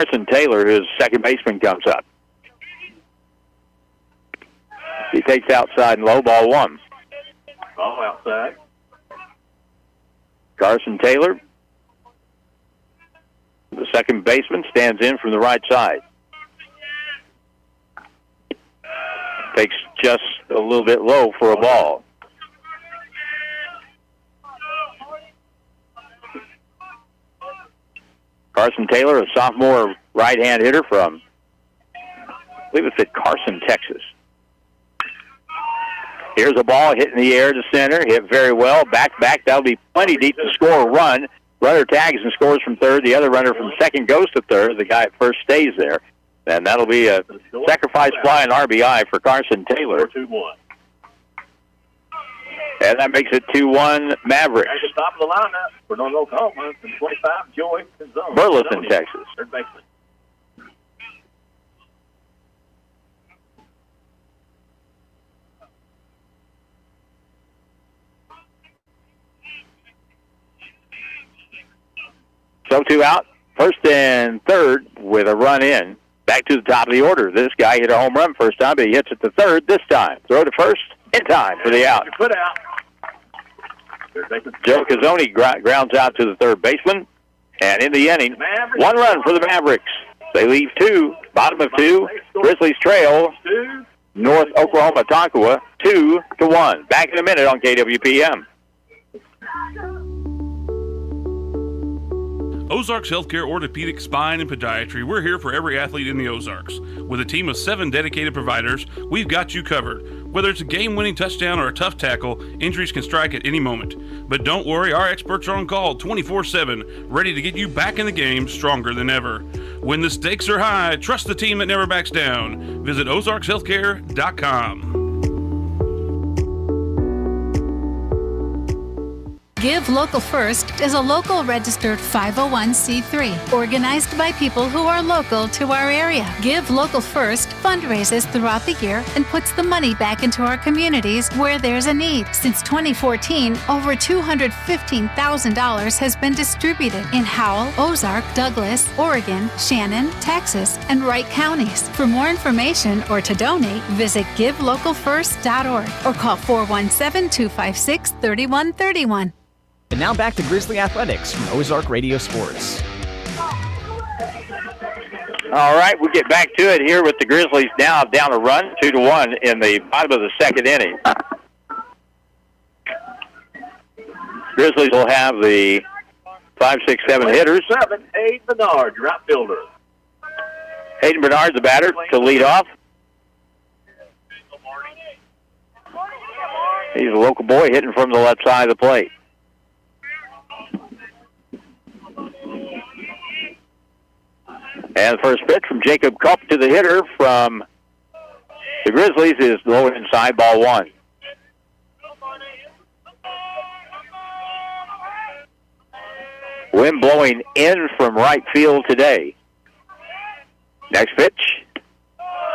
Carson Taylor, his second baseman, comes up. He takes outside and low, ball one. Ball outside. Carson Taylor, the second baseman, stands in from the right side. Takes just a little bit low for a ball. Carson Taylor, a sophomore right-hand hitter from, I believe it's at Carson, Texas. Here's a ball hit in the air to center, hit very well. Back, that'll be plenty deep to score a run. Runner tags and scores from third. The other runner from second goes to third. The guy at first stays there. And that'll be a sacrifice fly and RBI for Carson Taylor. 2-1. And that makes it 2-1 Mavericks. At the top of the lineup for North Oklahoma, 25, Joy, Burleson, Texas. Third baseman. So 2 out, first and third with a run in. Back to the top of the order. This guy hit a home run first time, but he hits it to third this time. Throw to first in time for the out. Put out. Joe Cazzoni grounds out to the third baseman. And in the inning, Mavericks. 1 run for the Mavericks. They leave 2, bottom of 2. Grizzlies trail North Oklahoma Tonkawa 2-1. Back in a minute on KWPM. Ozarks Healthcare Orthopedic, Spine, and Podiatry. We're here for every athlete in the Ozarks. With a team of 7 dedicated providers, we've got you covered. Whether it's a game-winning touchdown or a tough tackle, injuries can strike at any moment. But don't worry, our experts are on call 24/7, ready to get you back in the game stronger than ever. When the stakes are high, trust the team that never backs down. Visit ozarkshealthcare.com. Give Local First is a local registered 501c3 organized by people who are local to our area. Give Local First fundraises throughout the year and puts the money back into our communities where there's a need. Since 2014, over $215,000 has been distributed in Howell, Ozark, Douglas, Oregon, Shannon, Texas, and Wright counties. For more information or to donate, visit givelocalfirst.org or call 417-256-3131. And now back to Grizzly Athletics from Ozark Radio Sports. All right, we'll get back to it here with the Grizzlies now down a run, 2-1 in the bottom of the second inning. Grizzlies will have the 5, 6, 7 hitters. Hayden Bernard, your outfielder. Hayden Bernard, the batter, to lead off. He's a local boy hitting from the left side of the plate. And the first pitch from Jacob Cup to the hitter from the Grizzlies is low inside, ball 1. Wind blowing in from right field today. Next pitch,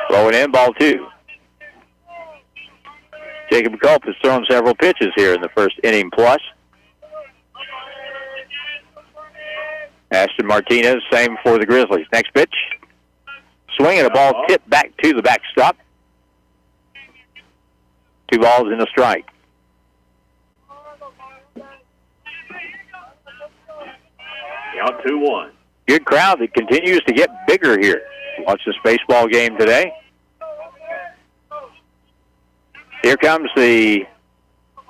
blowing in, ball 2. Jacob Culp has thrown several pitches here in the first inning plus. Ashton Martinez, same for the Grizzlies. Next pitch, swing and a ball tipped back to the backstop. 2 balls and a strike. Count 2-1. Good crowd that continues to get bigger here. Watch this baseball game today. Here comes the, I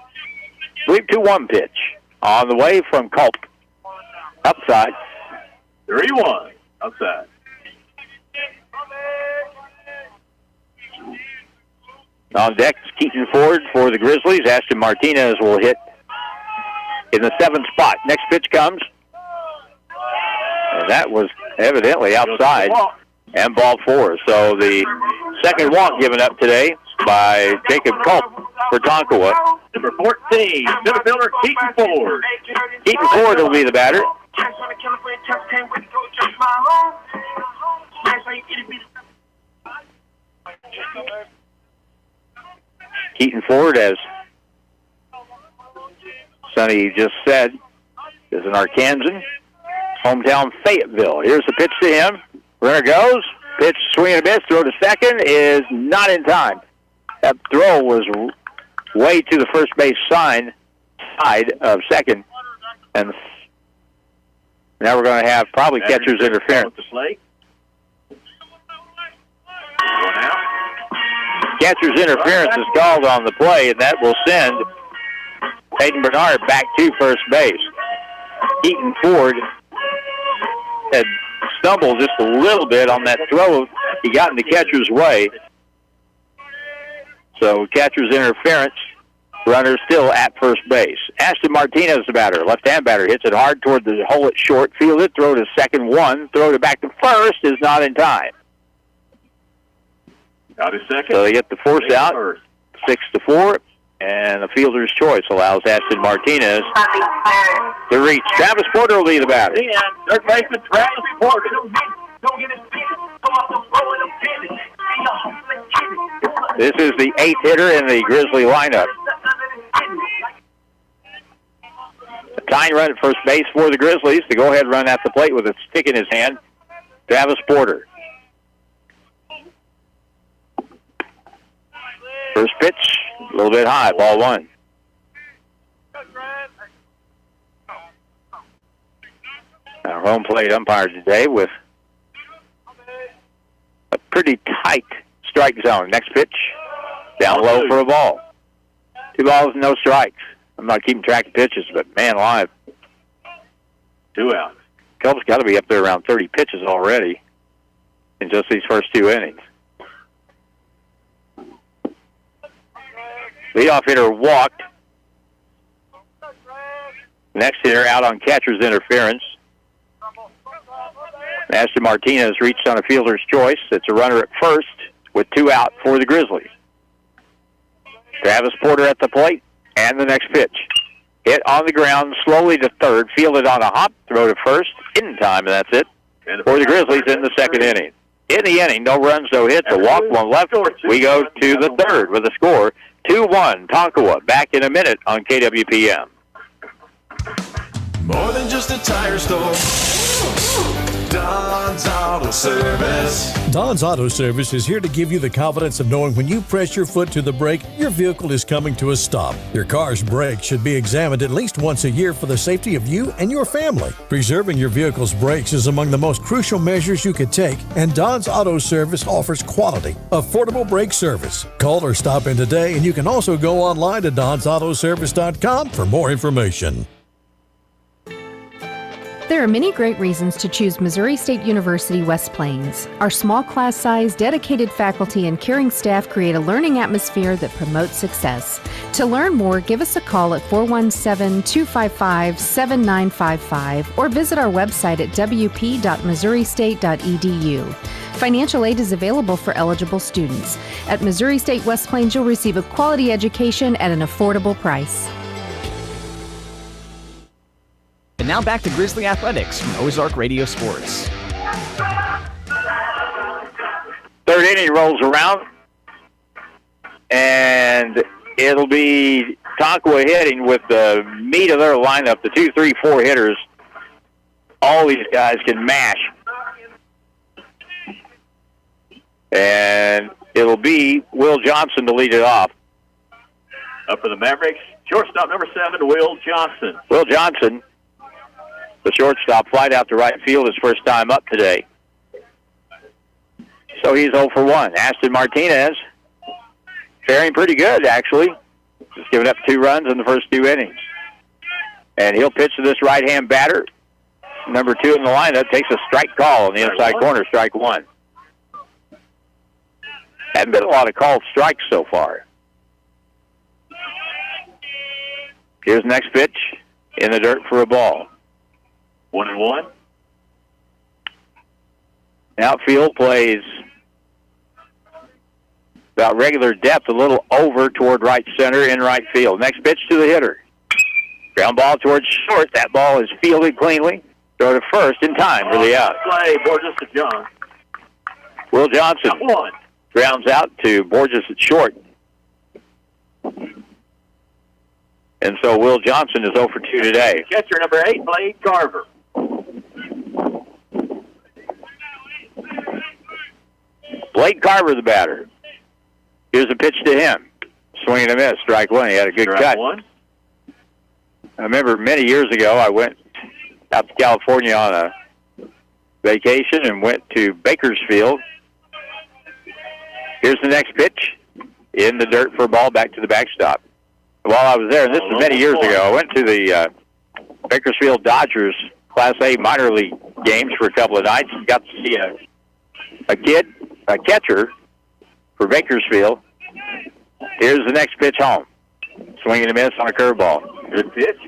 believe, 2-1 pitch on the way from Culp. Upside. 3-1. Outside. On deck is Keaton Ford for the Grizzlies. Ashton Martinez will hit in the 7th spot. Next pitch comes. And that was evidently outside. And ball 4. So the second walk given up today by Jacob Culp for Tonkawa. Number 14, center fielder Keaton Ford. Keaton Ford will be the batter. Keaton Ford, as Sonny just said, is an Arkansan. Hometown Fayetteville. Here's the pitch to him. Runner goes. Pitch, swing and a miss. Throw to second is not in time. That throw was way to the first base side of second. And now we're going to have probably catcher's interference. Catcher's interference is called on the play, and that will send Peyton Bernard back to first base. Keaton Ford had stumbled just a little bit on that throw. He got in the catcher's way. So catcher's interference, runner still at first base. Ashton Martinez, the batter, left-hand batter, hits it hard toward the hole at short. Fielded, throw to second one. Throw to back to first is not in time. Out of second. So they get the force out, 6-4, and the fielder's choice allows Ashton Martinez to reach. Travis Porter will be the batter. Third baseman Travis Porter. This is the 8th hitter in the Grizzly lineup. A tying run at first base for the Grizzlies. The go-ahead run at the plate with a stick in his hand. Travis Porter. First pitch, a little bit high, ball one. Our home plate umpire today with a pretty tight strike zone. Next pitch, down low for a ball. 2 balls and no strikes. I'm not keeping track of pitches, but man alive. 2 outs. Cubs got to be up there around 30 pitches already in just these first 2 innings. Leadoff hitter walked. Next hitter out on catcher's interference. Ashton Martinez reached on a fielder's choice. It's a runner at first with 2 out for the Grizzlies. Travis Porter at the plate, and the next pitch. Hit on the ground, slowly to third, fielded on a hop, throw to first, in time, and that's it for the Grizzlies in the second inning. In the inning, no runs, no hits, a walk, 1 left. We go to the third with a score 2-1, Tonkawa. Back in a minute on KWPM. More than just a tire store. Don's Auto Service. Don's Auto Service is here to give you the confidence of knowing when you press your foot to the brake, your vehicle is coming to a stop. Your car's brakes should be examined at least once a year for the safety of you and your family. Preserving your vehicle's brakes is among the most crucial measures you could take, and Don's Auto Service offers quality, affordable brake service. Call or stop in today, and you can also go online to donsautoservice.com for more information. There are many great reasons to choose Missouri State University West Plains. Our small class size, dedicated faculty, and caring staff create a learning atmosphere that promotes success. To learn more, give us a call at 417-255-7955 or visit our website at wp.missouristate.edu. Financial aid is available for eligible students. At Missouri State West Plains, you'll receive a quality education at an affordable price. And now back to Grizzly Athletics from Ozark Radio Sports. Third inning rolls around, and it'll be Tonkawa hitting with the meat of their lineup, the 2, 3, 4 hitters. All these guys can mash. And it'll be Will Johnson to lead it off. Up for the Mavericks, shortstop number 7, Will Johnson. Will Johnson, the shortstop, flied out to right field his first time up today. So he's 0 for 1. Ashton Martinez faring pretty good, actually. Just giving up 2 runs in the first 2 innings. And he'll pitch to this right-hand batter. Number 2 in the lineup takes a strike call in the inside corner, strike 1. Hadn't been a lot of called strikes so far. Here's the next pitch in the dirt for a ball. 1-1. Outfield plays about regular depth, a little over toward right center in right field. Next pitch to the hitter. Ground ball towards short. That ball is fielded cleanly. Throw to first in time for the out. Play, Borges to John. Will Johnson grounds out to Borges at short. And so Will Johnson is 0 for 2 today. Catcher number 8, Blade Carver. Blake Carver, the batter. Here's a pitch to him. Swing and a miss. Strike one. He had a good Strike cut. one. I remember many years ago I went out to California on a vacation and went to Bakersfield. Here's the next pitch. In the dirt for a ball back to the backstop. While I was there, and this was many years ago, I went to the Bakersfield Dodgers Class A minor league games for a couple of nights and got to see a catcher for Bakersfield. Here's the next pitch home. Swing and a miss on a curveball. Good pitch.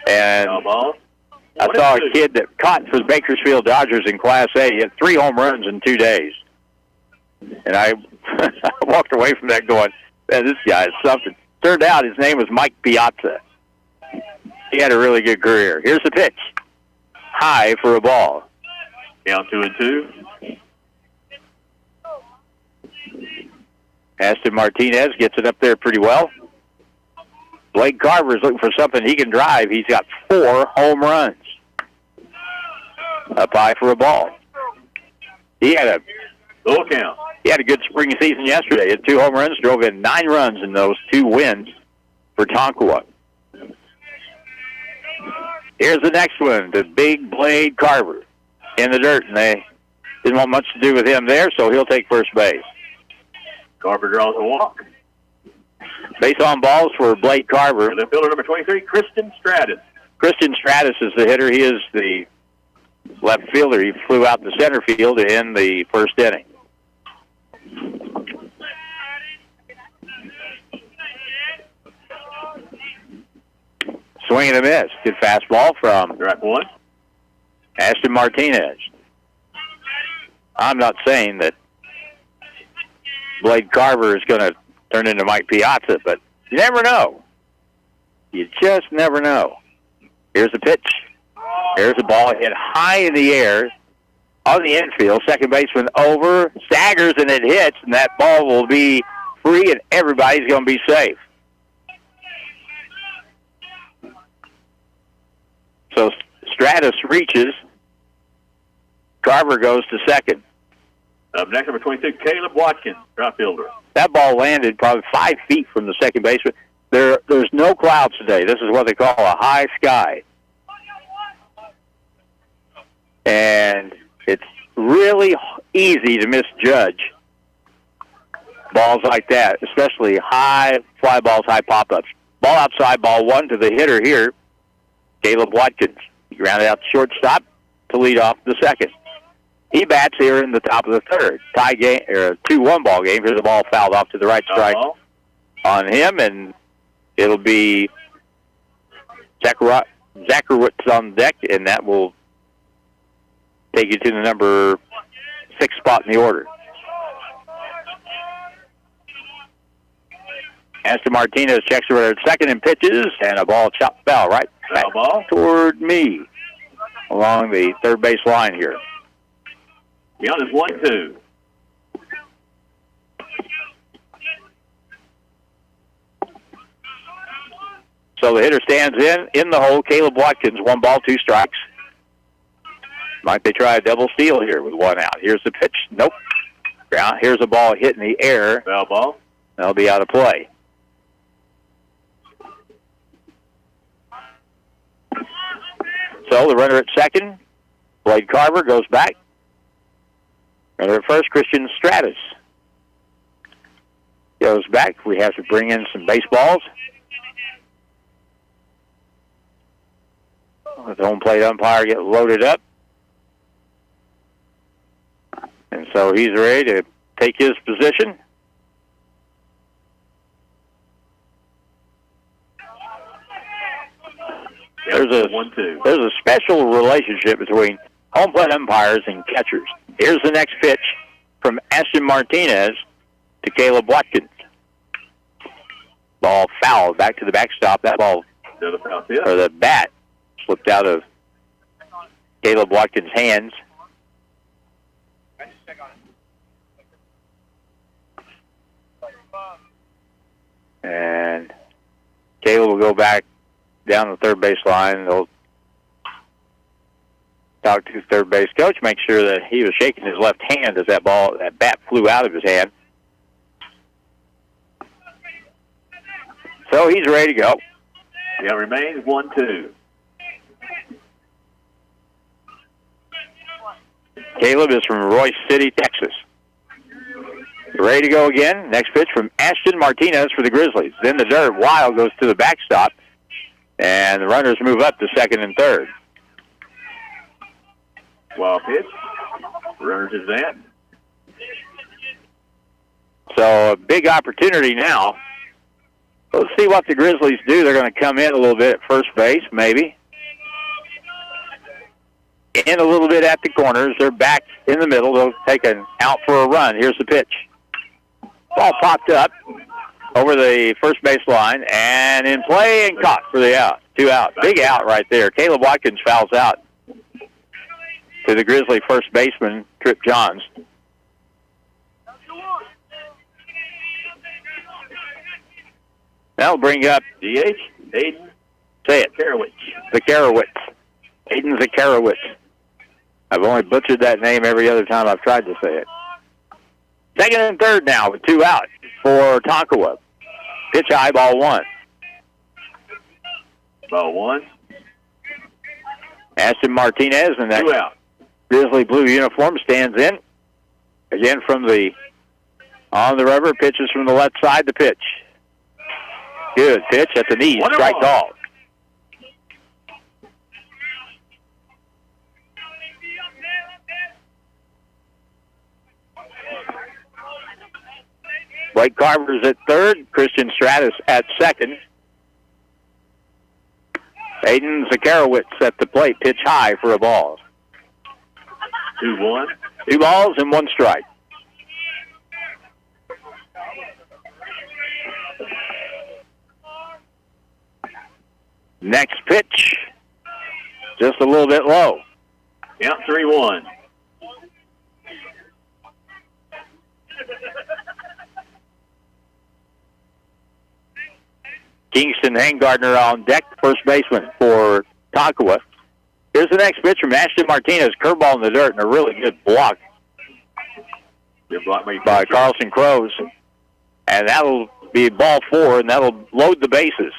And Foul ball. I saw a kid that caught for the Bakersfield Dodgers in Class A. He had 3 home runs in 2 days. And I walked away from that going, man, this guy is something. Turned out his name was Mike Piazza. He had a really good career. Here's the pitch. High for a ball. Count 2-2. Aston Martinez gets it up there pretty well. Blake Carver is looking for something he can drive. He's got 4 home runs. Up high for a ball. He had a Full count. He had a good spring season yesterday. He had 2 home runs, drove in 9 runs in those 2 wins for Tonkawa. Here's the next one, the big Blade Carver in the dirt, and they didn't want much to do with him there, so he'll take first base. Carver draws a walk. Base on balls for Blade Carver. And the fielder number 23, Christian Stratus. Christian Stratus is the hitter. He is the left fielder. He flew out to center field to end the first inning. Swing and a miss. Good fastball from Strike one. Aston Martinez. I'm not saying that Blade Carver is going to turn into Mike Piazza, but you never know. You just never know. Here's the pitch. Here's the ball hit high in the air on the infield. Second baseman over, staggers, and it hits, and that ball will be free, and everybody's going to be safe. So Stratus reaches. Carver goes to second. Up next, number 22, Caleb Watkins, right fielder. That ball landed probably 5 feet from the second baseman. There's no clouds today. This is what they call a high sky. And it's really easy to misjudge balls like that, especially high fly balls, high pop-ups. Ball outside, ball one to the hitter here, Caleb Watkins. He grounded out the shortstop to lead off the second. He bats here in the top of the third. Tie game, or 2-1 ball game. Here's the ball fouled off to the right, strike on him, and it'll be Zacharewicz on deck, and that will take you to the number 6 spot in the order. Aston Martinez checks over at second and pitches, and a ball chopped foul right back toward me along the third base line here. Beyond is 1-2. So the hitter stands in the hole. Caleb Watkins, 1 ball, 2 strikes. Might they try a double steal here with 1 out? Here's the pitch. Nope. Ground. Here's a ball hit in the air. Foul ball. That'll be out of play. So the runner at second, Blade Carver, goes back. Runner at first, Christian Stratus goes back. We have to bring in some baseballs. Let the home plate umpire get loaded up. And so he's ready to take his position. There's a special relationship between home plate umpires and catchers. Here's the next pitch from Aston Martinez to Caleb Watkins. Ball fouled back to the backstop. That ball, or the bat, slipped out of Caleb Watkins' hands. And Caleb will go back down the third base line. They'll talked to his third base coach, make sure that he was shaking his left hand as that bat flew out of his hand. So he's ready to go. Yeah, remains 1-2. Caleb is from Royce City, Texas. Ready to go again. Next pitch from Ashton Martinez for the Grizzlies. Then the dirt. Wild goes to the backstop, and the runners move up to second and third. Wild pitch. Runners is that. So a big opportunity now. Let's see what the Grizzlies do. They're going to come in a little bit at first base, maybe. In a little bit at the corners. They're back in the middle. They'll take an out for a run. Here's the pitch. Ball popped up over the first base line and in play and caught for the out. 2 out. Big out right there. Caleb Watkins fouls out to the Grizzly first baseman, Trip Johns. That'll bring up DH, Aiden. Say it. Zakarowicz. Zakarowicz. Aiden Zakarowicz. I've only butchered that name every other time I've tried to say it. Second and third now with 2 out for Tonkawa. Pitch high, ball 1. Ball 1. Ashton Martinez in that 2 out. Grizzly blue uniform stands in. Again from the on the rubber, pitches from the left side, the pitch. Good pitch at the knees, strike call. Blake Carver's at third, Christian Stratus at second. Aiden Zakarowicz at the plate, pitch high for a ball. 2-1. 2 balls and 1 strike. Next pitch, just a little bit low. Count 3-1. Kingston Hangardner on deck, first baseman for Tonkawa. Here's the next pitch from Ashton Martinez. Curveball in the dirt and a really good block Good block by Carlson Crows. And that'll be ball 4, and that'll load the bases.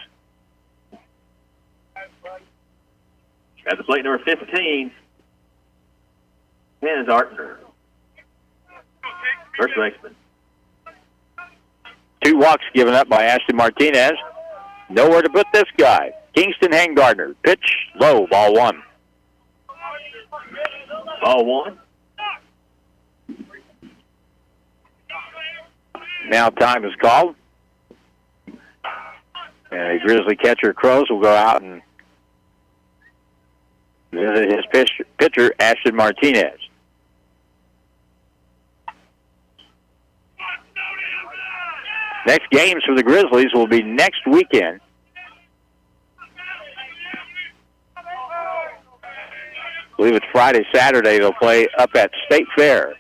At the plate, number 15, Hans Artner. First baseman. 2 walks given up by Ashton Martinez. Nowhere to put this guy. Kingston Hangardner. Pitch low, ball 1. Ball 1. Now time is called. And the Grizzly catcher Crows will go out and visit his pitcher, Ashton Martinez. Next games for the Grizzlies will be next weekend. I believe it's Friday, Saturday. They'll play up at State Fair.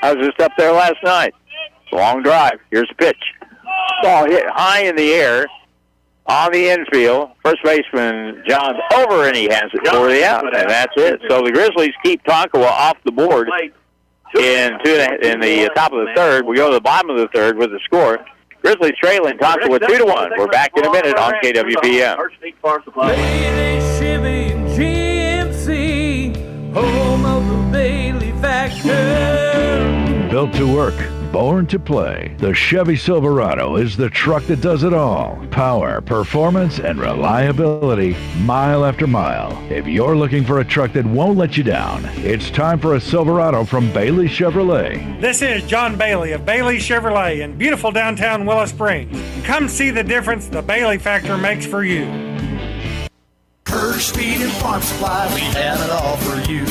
I was just up there last night. It's a long drive. Here's the pitch. Ball hit high in the air on the infield. First baseman Johns over, and he has it for the out, and that's it. So the Grizzlies keep Tonkawa off the board in the top of the third. We go to the bottom of the third with the score. Grizzlies trailing Tonkawa 2-1. We're back in a minute on KWPM. Lady Chevy and GMC, home of the Bailey Factor. Built to work, born to play. The Chevy Silverado is the truck that does it all. Power, performance, and reliability, mile after mile. If you're looking for a truck that won't let you down, it's time for a Silverado from Bailey Chevrolet. This is John Bailey of Bailey Chevrolet in beautiful downtown Willow Springs. Come see the difference the Bailey Factor makes for you. Hirsch Feed and Farm Supply, we have it all for you.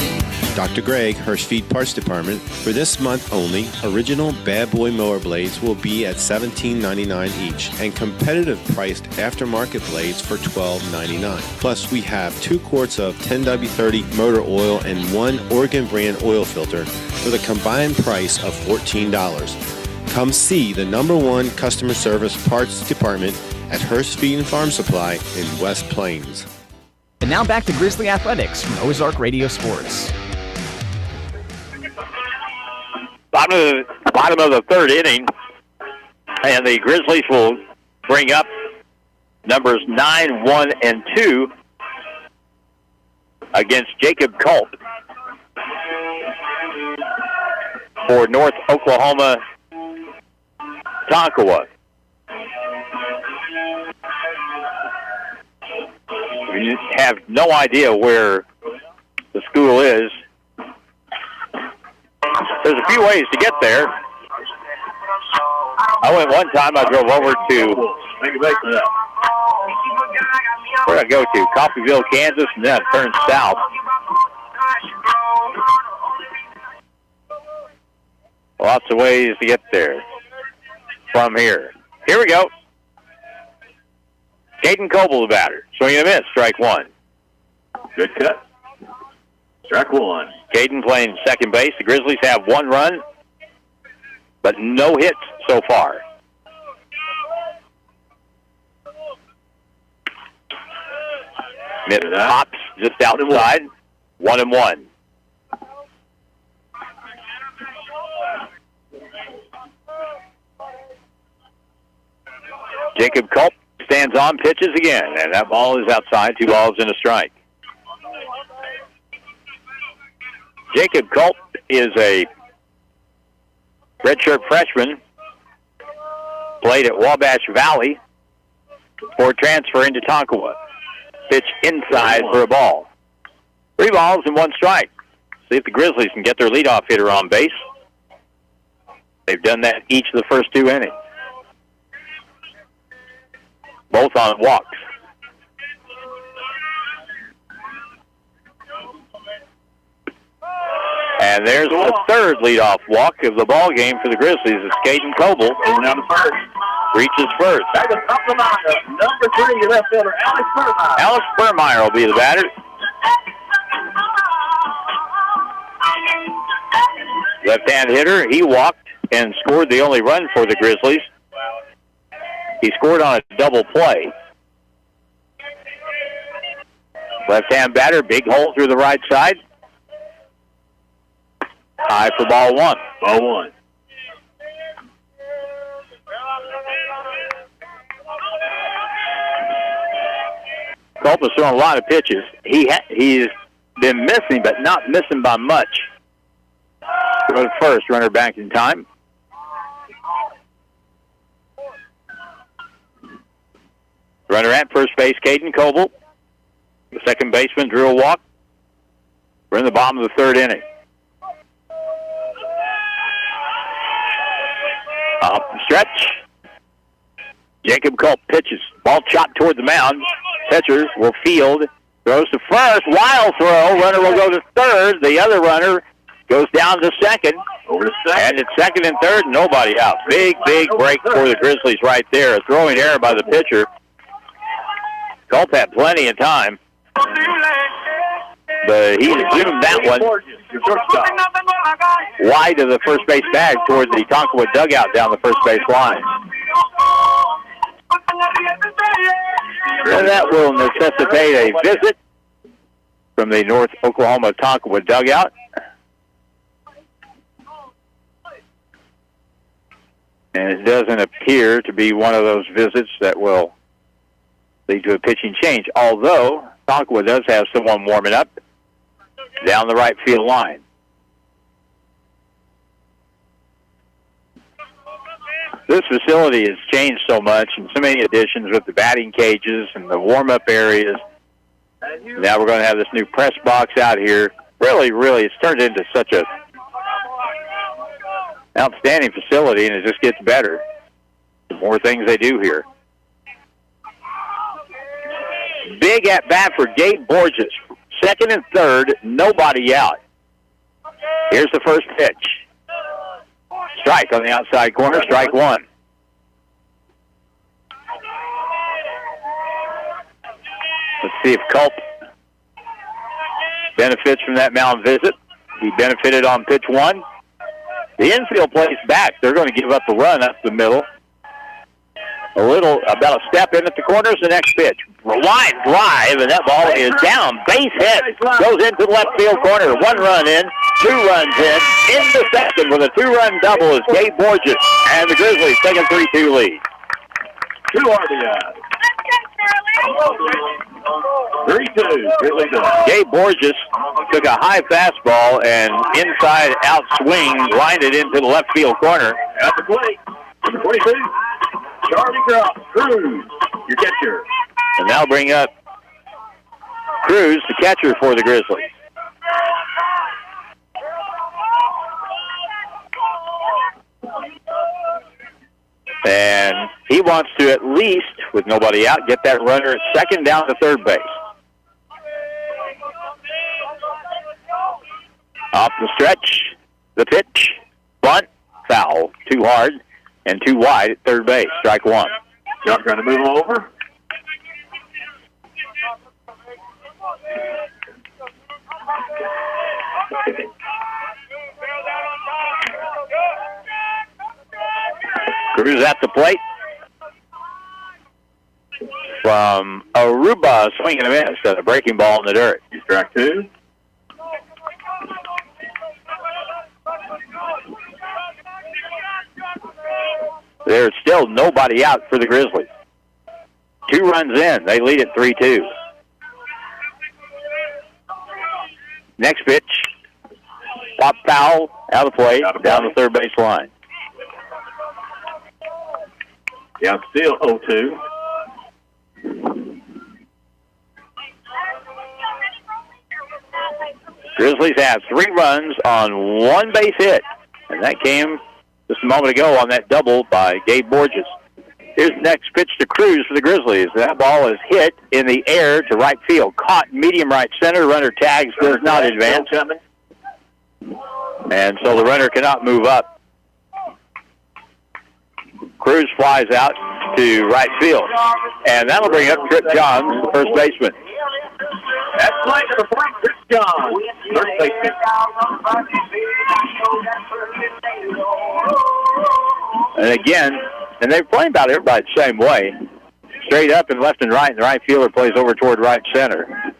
Dr. Greg, Hirsch Feed Parts Department. For this month only, original Bad Boy mower blades will be at $17.99 each, and competitive priced aftermarket blades for $12.99. Plus, we have 2 quarts of 10W30 motor oil and 1 Oregon brand oil filter for the combined price of $14. Come see the #1 customer service parts department at Hirsch Feed and Farm Supply in West Plains. And now back to Grizzly Athletics from Ozark Radio Sports. Bottom of the third inning, and the Grizzlies will bring up numbers 9, 1, and 2 against Jacob Culp for North Oklahoma Tonkawa. We have no idea where the school is. There's a few ways to get there. I went one time, I drove over to, where did I go to? Coffeyville, Kansas, and then I turned south. Lots of ways to get there from here. Here we go. Caden Coble, the batter. Swing and a miss, strike one. Good cut. Strike one. Caden playing second base. The Grizzlies have one run, but no hits so far. Mitt pops just outside. 1-1. Jacob Culp stands on, pitches again, and that ball is outside. 2 balls and a strike. Jacob Culp is a redshirt freshman, played at Wabash Valley for transfer into Tonkawa. Pitch inside for a ball. 3 balls and 1 strike. See if the Grizzlies can get their leadoff hitter on base. They've done that each of the first 2 innings. Both on walks. And there's the third leadoff walk of the ball game for the Grizzlies. It's Caden Coble. Going down to first. Reaches first. Back to top of the lineup. Number 3, left fielder, Alex Burmeyer. Alex Burmeyer will be the batter. Left-hand hitter. He walked and scored the only run for the Grizzlies. He scored on a double play. Left-hand batter, big hole through the right side. High for ball 1. Ball 1. Culp has thrown a lot of pitches. He's been missing, but not missing by much. Go to first, runner back in time. Runner at first base, Caden Coble. The second baseman drew a walk. We're in the bottom of the third inning. Up the stretch. Jacob Culp pitches. Ball chopped toward the mound. Pitcher will field. Throws to first. Wild throw. Runner will go to third. The other runner goes down to second. Over to second. And it's second and third. Nobody out. Big break for the Grizzlies right there. A throwing error by the pitcher. Culp had plenty of time. But he zoomed that one wide of the first base bag toward the Tonkawa dugout down the first base line. And that will necessitate a visit from the North Oklahoma Tonkawa dugout. And it doesn't appear to be one of those visits that will lead to a pitching change, although Tonkawa does have someone warming up down the right field line. This facility has changed so much and so many additions with the batting cages and the warm-up areas. Now we're going to have this new press box out here. Really, it's turned into such a outstanding facility, and it just gets better. The more things they do here. Big at bat for Gabe Borges. Second and third, nobody out. Here's the first pitch. Strike on the outside corner, strike 1. Let's see if Culp benefits from that mound visit. He benefited on pitch 1. The infield plays back. They're going to give up a run up the middle. about a step in at the corners. The next pitch, line drive, and that ball is down. Base hit, goes into the left field corner. 1 run in, 2 runs in. In the second with a 2-run double is Gabe Borges, and the Grizzlies take a 3-2 lead. 2 RBI. 3-2. Grizzlies up. Gabe Borges took a high fastball and inside out swing, lined it into the left field corner. At the plate, number 22, Charlie Cruz, your catcher. And now bring up Cruz, the catcher for the Grizzlies. And he wants to at least, with nobody out, get that runner at second down to third base. Off the stretch, the pitch, bunt, foul, too hard and too wide at third base. Strike 1. Job trying to move him over. Cruz at the plate. From Aruba, swinging a miss at a breaking ball in the dirt. Strike 2. There's still nobody out for the Grizzlies. 2 runs in. They lead at 3-2. Next pitch. Pop foul, out of play, down the third base line. Yeah, still 0-2. Grizzlies have 3 runs on 1 base hit, and that came just a moment ago on that double by Gabe Borges. Here's the next pitch to Cruz for the Grizzlies. That ball is hit in the air to right field. Caught medium right center. Runner tags, does not advance. And so the runner cannot move up. Cruz flies out to right field. And that'll bring up Trip Johns, the first baseman. That's play number 4, Chris Johns, first baseman. And again, and they're playing about everybody the same way. Straight up and left and right, and the right fielder plays over toward right center.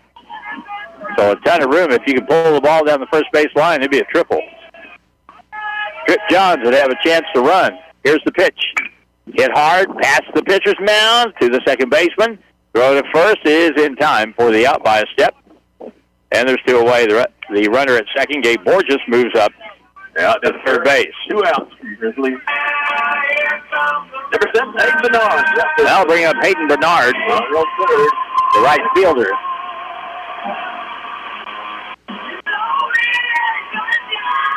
So a ton of room. If you can pull the ball down the first base line, it'd be a triple. Trip Johns would have a chance to run. Here's the pitch. Hit hard, past the pitcher's mound to the second baseman. Throw to first is in time for the out by a step. And there's 2 away. The runner at second, Gabe Borges, moves up to third base. 2 outs for Grizzlies. Number 7, Hayden Bernard. That'll bring up Hayden Bernard, the right fielder.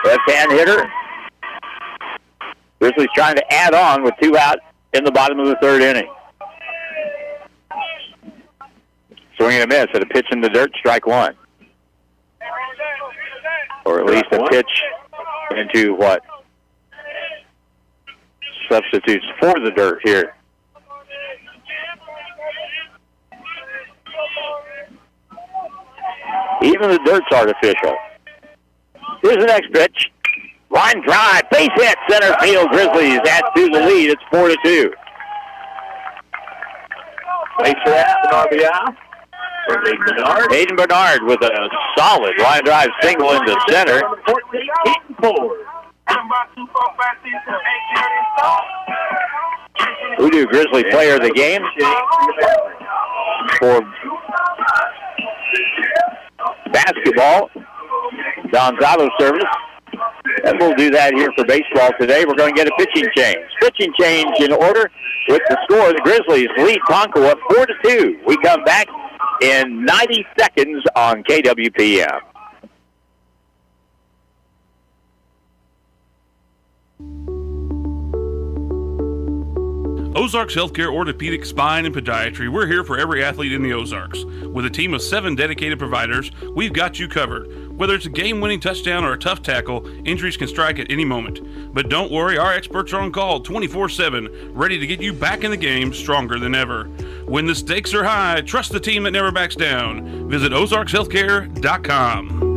Left-hand hitter. Grizzlies trying to add on with 2 out in the bottom of the 3rd inning. Swinging a miss at a pitch in the dirt, strike 1. Or at least a pitch into what substitutes for the dirt here. Even the dirt's artificial. Here's the next pitch. Line drive, base hit, center field. Grizzlies add to the lead. It's 4-2. Base for that, an RBI. Hayden Bernard. Hayden Bernard with a solid line drive single into center. 14-4. Voodoo Grizzly player of the game for basketball. Gonzalo service. And we'll do that here for baseball today. We're going to get a pitching change. Pitching change in order with the score. The Grizzlies lead Tonkawa 4-2. We come back in 90 seconds on KWPM. Ozarks Healthcare Orthopedic, Spine, and Podiatry. We're here for every athlete in the Ozarks. With a team of 7 dedicated providers, we've got you covered. Whether it's a game-winning touchdown or a tough tackle, injuries can strike at any moment. But don't worry, our experts are on call 24/7, ready to get you back in the game stronger than ever. When the stakes are high, trust the team that never backs down. Visit ozarkshealthcare.com.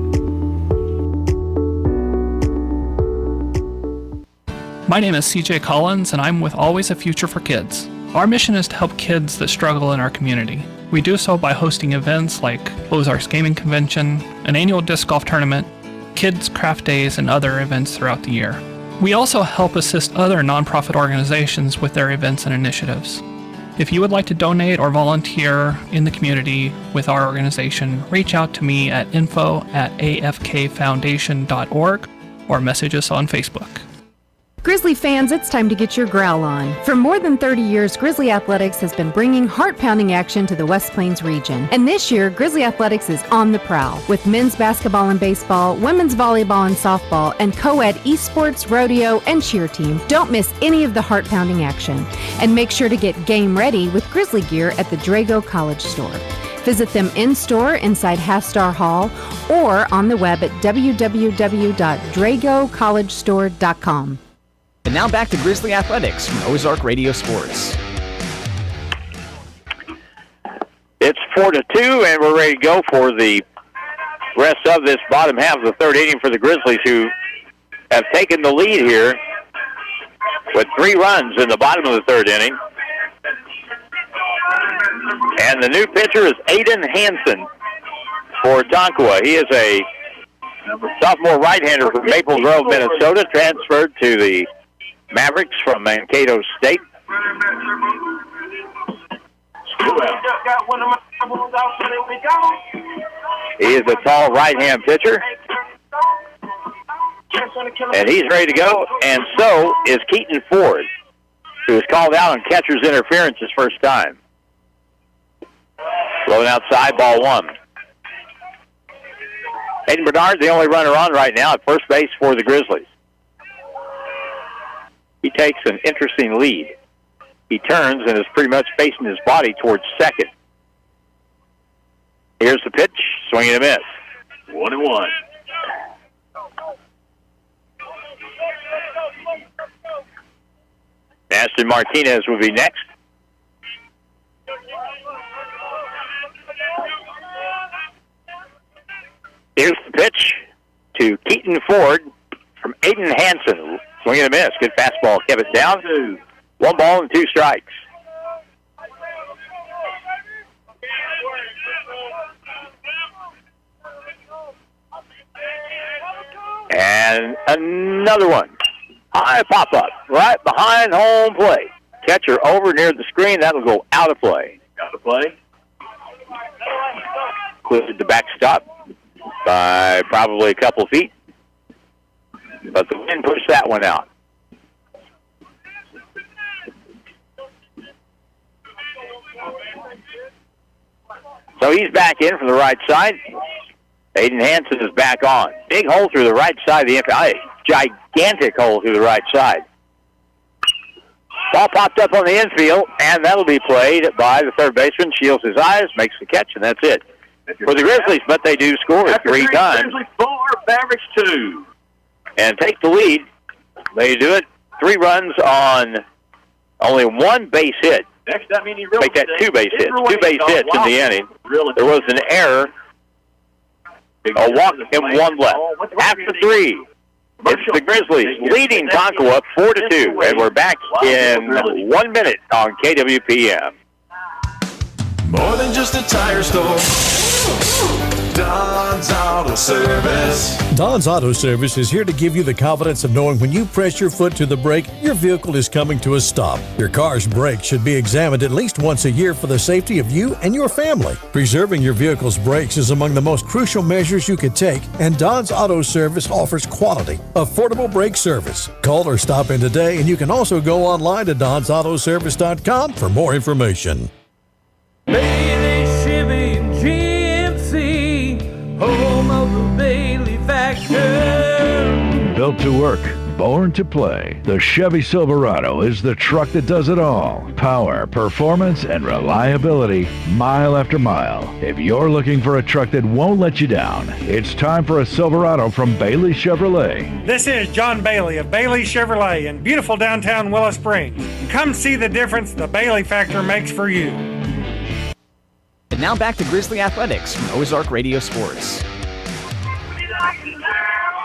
My name is CJ Collins, and I'm with Always a Future for Kids. Our mission is to help kids that struggle in our community. We do so by hosting events like Ozarks Gaming Convention, an annual disc golf tournament, kids' craft days, and other events throughout the year. We also help assist other nonprofit organizations with their events and initiatives. If you would like to donate or volunteer in the community with our organization, reach out to me at info@afkfoundation.org or message us on Facebook. Grizzly fans, it's time to get your growl on. For more than 30 years, Grizzly Athletics has been bringing heart-pounding action to the West Plains region. And this year, Grizzly Athletics is on the prowl with men's basketball and baseball, women's volleyball and softball, and co-ed esports, rodeo, and cheer team. Don't miss any of the heart-pounding action. And make sure to get game ready with Grizzly gear at the Drago College store. Visit them in-store inside Hastar Hall or on the web at www.dragocollegestore.com. And now back to Grizzly Athletics from Ozark Radio Sports. It's 4-2, and we're ready to go for the rest of this bottom half of the third inning for the Grizzlies, who have taken the lead here with 3 runs in the bottom of the third inning. And the new pitcher is Aiden Hansen for Tonkawa. He is a sophomore right-hander from Maple Grove, Minnesota, transferred to the Mavericks from Mankato State. He is a tall right-hand pitcher. And he's ready to go, and so is Keaton Ford, who was called out on catcher's interference his first time. Blowing outside, ball 1. Hayden Bernard, the only runner on right now at first base for the Grizzlies. He takes an interesting lead. He turns and is pretty much facing his body towards second. Here's the pitch, swing and a miss. 1-1. Ashton Martinez will be next. Here's the pitch to Keaton Ford from Aiden Hansen. Swing and a miss. Good fastball. Kept it down. 1 ball and 2 strikes. And another one. High pop-up. Right behind home plate. Catcher over near the screen. That'll go out of play. Out of play. Cleared the backstop by probably a couple feet. But the wind pushed that one out. So he's back in from the right side. Aiden Hansen is back on. Big hole through the right side of the infield. Gigantic hole through the right side. Ball popped up on the infield, and that'll be played by the third baseman. Shields his eyes, makes the catch, and that's it. For the Grizzlies, but they do score 3 times. Grizzlies 4, Mavericks 2. And take the lead. They do it. 3 runs on only 1 base hit. Next time, he really make that 2 base hits. 2 base hits in the inning. There was an error, a walk, and 1 left. After 3, it's the Grizzlies leading Tonkawa 4-2, and we're back in 1 minute on KWPM. More than just a tire store. Don's Auto Service. Don's Auto Service is here to give you the confidence of knowing when you press your foot to the brake, your vehicle is coming to a stop. Your car's brakes should be examined at least once a year for the safety of you and your family. Preserving your vehicle's brakes is among the most crucial measures you could take, and Don's Auto Service offers quality, affordable brake service. Call or stop in today, and you can also go online to donsautoservice.com for more information. Bailey, Chevy, and GMC, home of the Bailey factor. Built to work, born to play. The Chevy Silverado is the truck that does it all. Power, performance, and reliability, mile after mile. If you're looking for a truck that won't let you down, it's time for a Silverado from Bailey Chevrolet. This is John Bailey of Bailey Chevrolet in beautiful downtown Willow Springs. Come see the difference the Bailey factor makes for you. And now back to Grizzly Athletics from Ozark Radio Sports.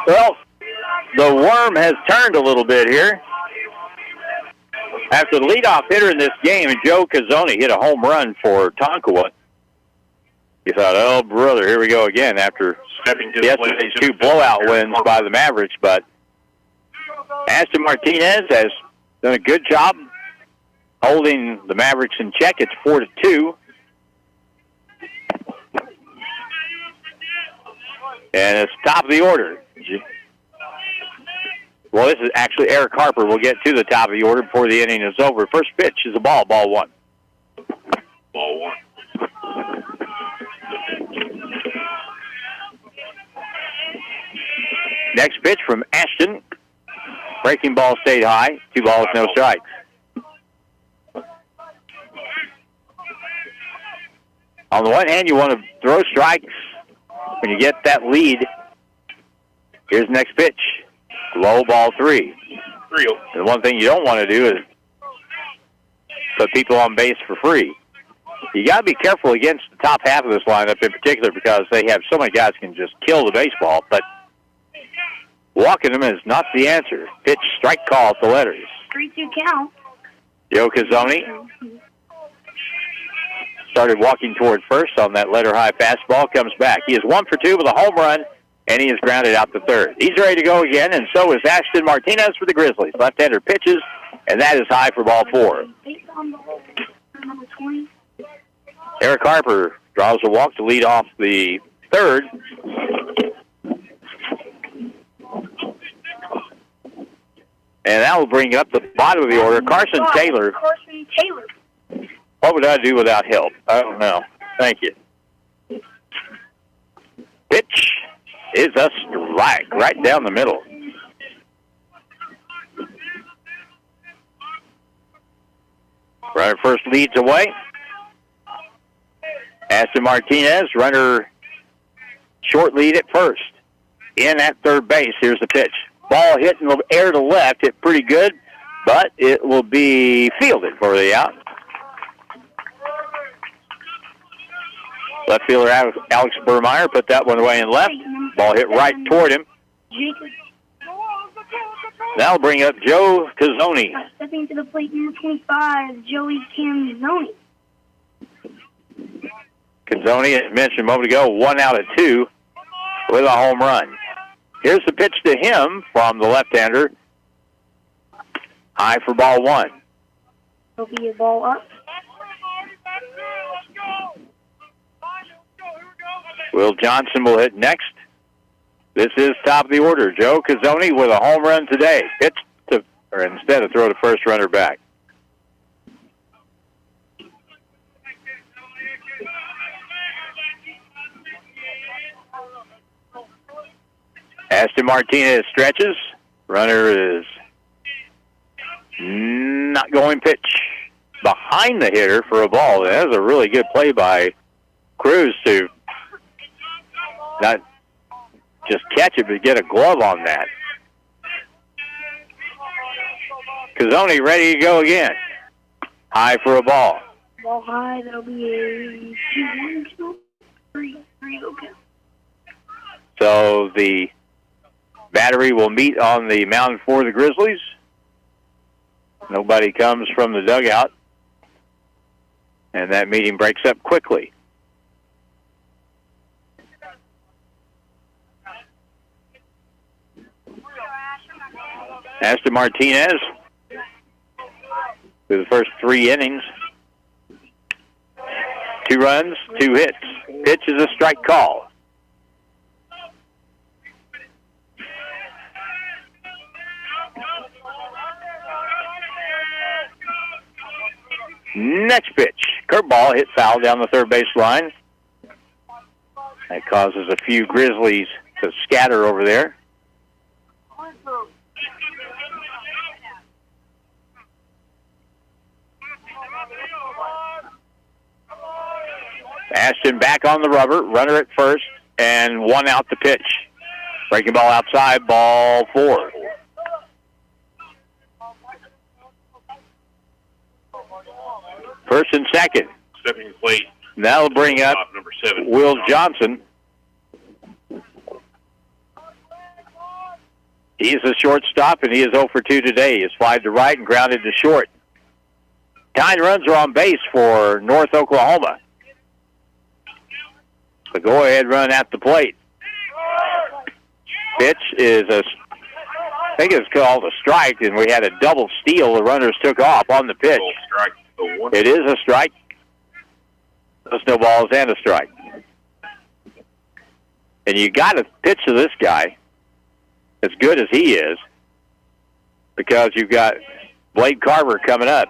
Well, the worm has turned a little bit here. After the leadoff hitter in this game, Joe Cazzoni hit a home run for Tonkawa. You thought, oh, brother, here we go again after yesterday's 2 blowout wins by the Mavericks. But Ashton Martinez has done a good job holding the Mavericks in check. It's 4-2. And it's top of the order. Well, this is actually Eric Harper. We'll get to the top of the order before the inning is over. First pitch is a ball 1. Ball 1. Next pitch from Ashton. Breaking ball stayed high. 2 balls, no strikes. On the one hand, you want to throw strikes when you get that lead. Here's the next pitch. Low, ball 3. The one thing you don't want to do is put people on base for free. You got to be careful against the top half of this lineup in particular because they have so many guys who can just kill the baseball, but walking them is not the answer. Pitch, strike call at the letters. 3-2 count. Joe Cazzoni started walking toward first on that letter-high fastball, comes back. He is 1 for 2 with a home run, and he is grounded out to third. He's ready to go again, and so is Ashton Martinez for the Grizzlies. Left-hander pitches, and that is high for ball 4. Eric Harper draws a walk to lead off the third. And that will bring up the bottom of the order. Carson Taylor. What would I do without help? I don't know. Thank you. Pitch is a strike right down the middle. Runner first leads away. Ashton Martinez, runner short lead at first. In at third base. Here's the pitch. Ball hit in the air to left. Hit pretty good, but it will be fielded for the out. Left fielder Alex Burmeyer put that one away and left. Ball hit right toward him. That'll bring up Joe Cazzoni. Stepping to the plate, number 25, Joey Cazzoni. Cazzoni, as mentioned a moment ago, 1 out of 2 with a home run. Here's the pitch to him from the left-hander. High for ball 1. Will be a ball up. Will Johnson will hit next. This is top of the order. Joe Cazzoni with a home run today. Pitch to, or instead of throw to first, runner back. Ashton Martinez stretches. Runner is not going. Pitch behind the hitter for a ball. That was a really good play by Cruz to not just catch it, but get a glove on that. Cazzoni ready to go again. High for a ball. Ball high, that'll be a 2-1-2-3 count. So the battery will meet on the mound for the Grizzlies. Nobody comes from the dugout. And that meeting breaks up quickly. Ashton Martinez through the first 3 innings. 2 runs, 2 hits. Pitch is a strike call. Next pitch. Curveball hit foul down the third base line. That causes a few Grizzlies to scatter over there. Ashton back on the rubber, runner at first, and 1 out to pitch. Breaking ball outside, ball 4. First and second. Stepping to the plate. That'll bring up number 7. Will Johnson. He is a shortstop, and he is 0 for 2 today. He is 5 to right and grounded to short. 9 runs are on base for North Oklahoma. The go-ahead run at the plate. Pitch is I think it's called a strike, and we had a double steal. The runners took off on the pitch. It is a strike. Those no balls and a strike. And you got to pitch to this guy, as good as he is, because you've got Blade Carver coming up.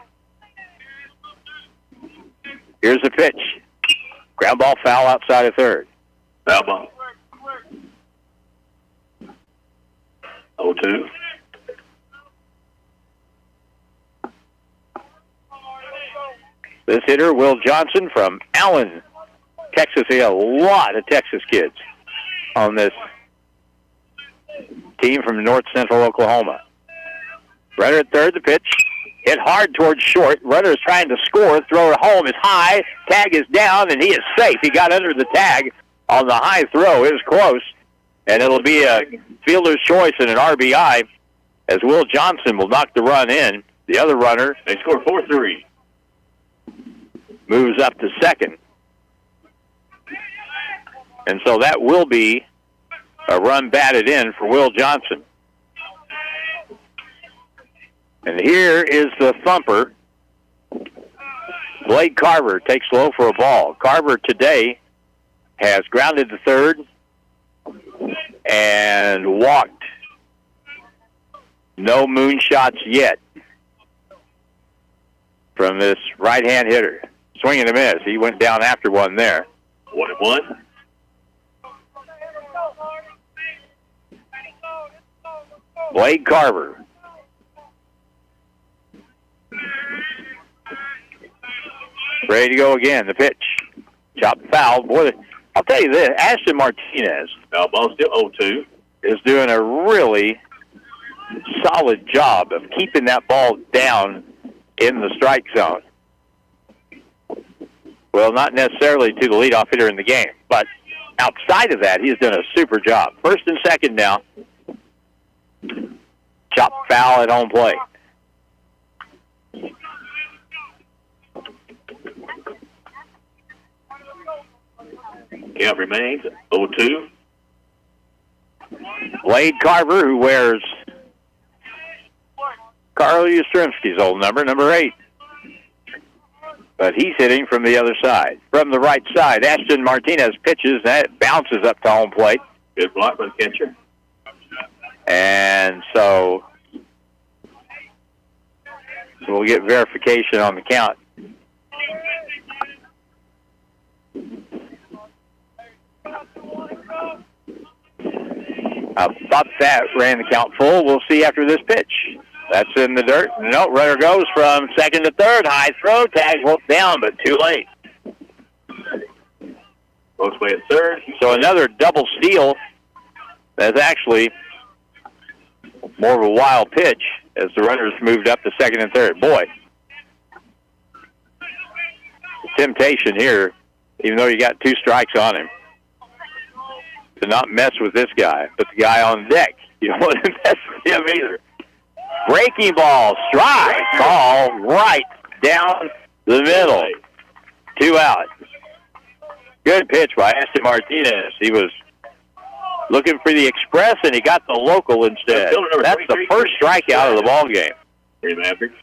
Here's the pitch. Ground ball foul outside of third. Foul ball. 0-2. This hitter, Will Johnson from Allen, Texas. We got a lot of Texas kids on this team from North Central Oklahoma. Runner at third, the pitch. Hit hard towards short. Runner is trying to score. Throw it home is high. Tag is down, and he is safe. He got under the tag on the high throw. It was close, and it'll be a fielder's choice and an RBI as Will Johnson will knock the run in. The other runner, they score 4-3. Moves up to second. And so that will be a run batted in for Will Johnson. And here is the thumper. Blade Carver takes low for a ball. Carver today has grounded to third and walked. No moonshots yet from this right-hand hitter. Swing and a miss. He went down after one there. 1-1. Blade Carver. Ready to go again. The pitch. Chopped foul. Boy, I'll tell you this. Ashton Martinez. Foul ball still 0-2. Is doing a really solid job of keeping that ball down in the strike zone. Well, not necessarily to the leadoff hitter in the game, but outside of that, he's done a super job. First and second now. Chop foul at home plate. Count remains 0-2. Blade Carver, who wears Carl Yastrzemski's old number 8. But he's hitting from the other side. From the right side, Ashton Martinez pitches. That bounces up to home plate. Good block by the catcher. And so we'll get verification on the count. I thought that ran the count full. We'll see after this pitch. That's in the dirt. No, runner goes from second to third. High throw. Tag won't down, but too late. Both way at third. So another double steal. That's actually more of a wild pitch as the runners moved up to second and third. Boy, the temptation here, even though you got 2 strikes on him, to not mess with this guy. But the guy on deck, you don't want to mess with him either. Breaking ball, strike, ball right down the middle. 2 out. Good pitch by Ashton Martinez. He was looking for the express, and he got the local instead. That's the first strikeout of the ball game. Mavericks.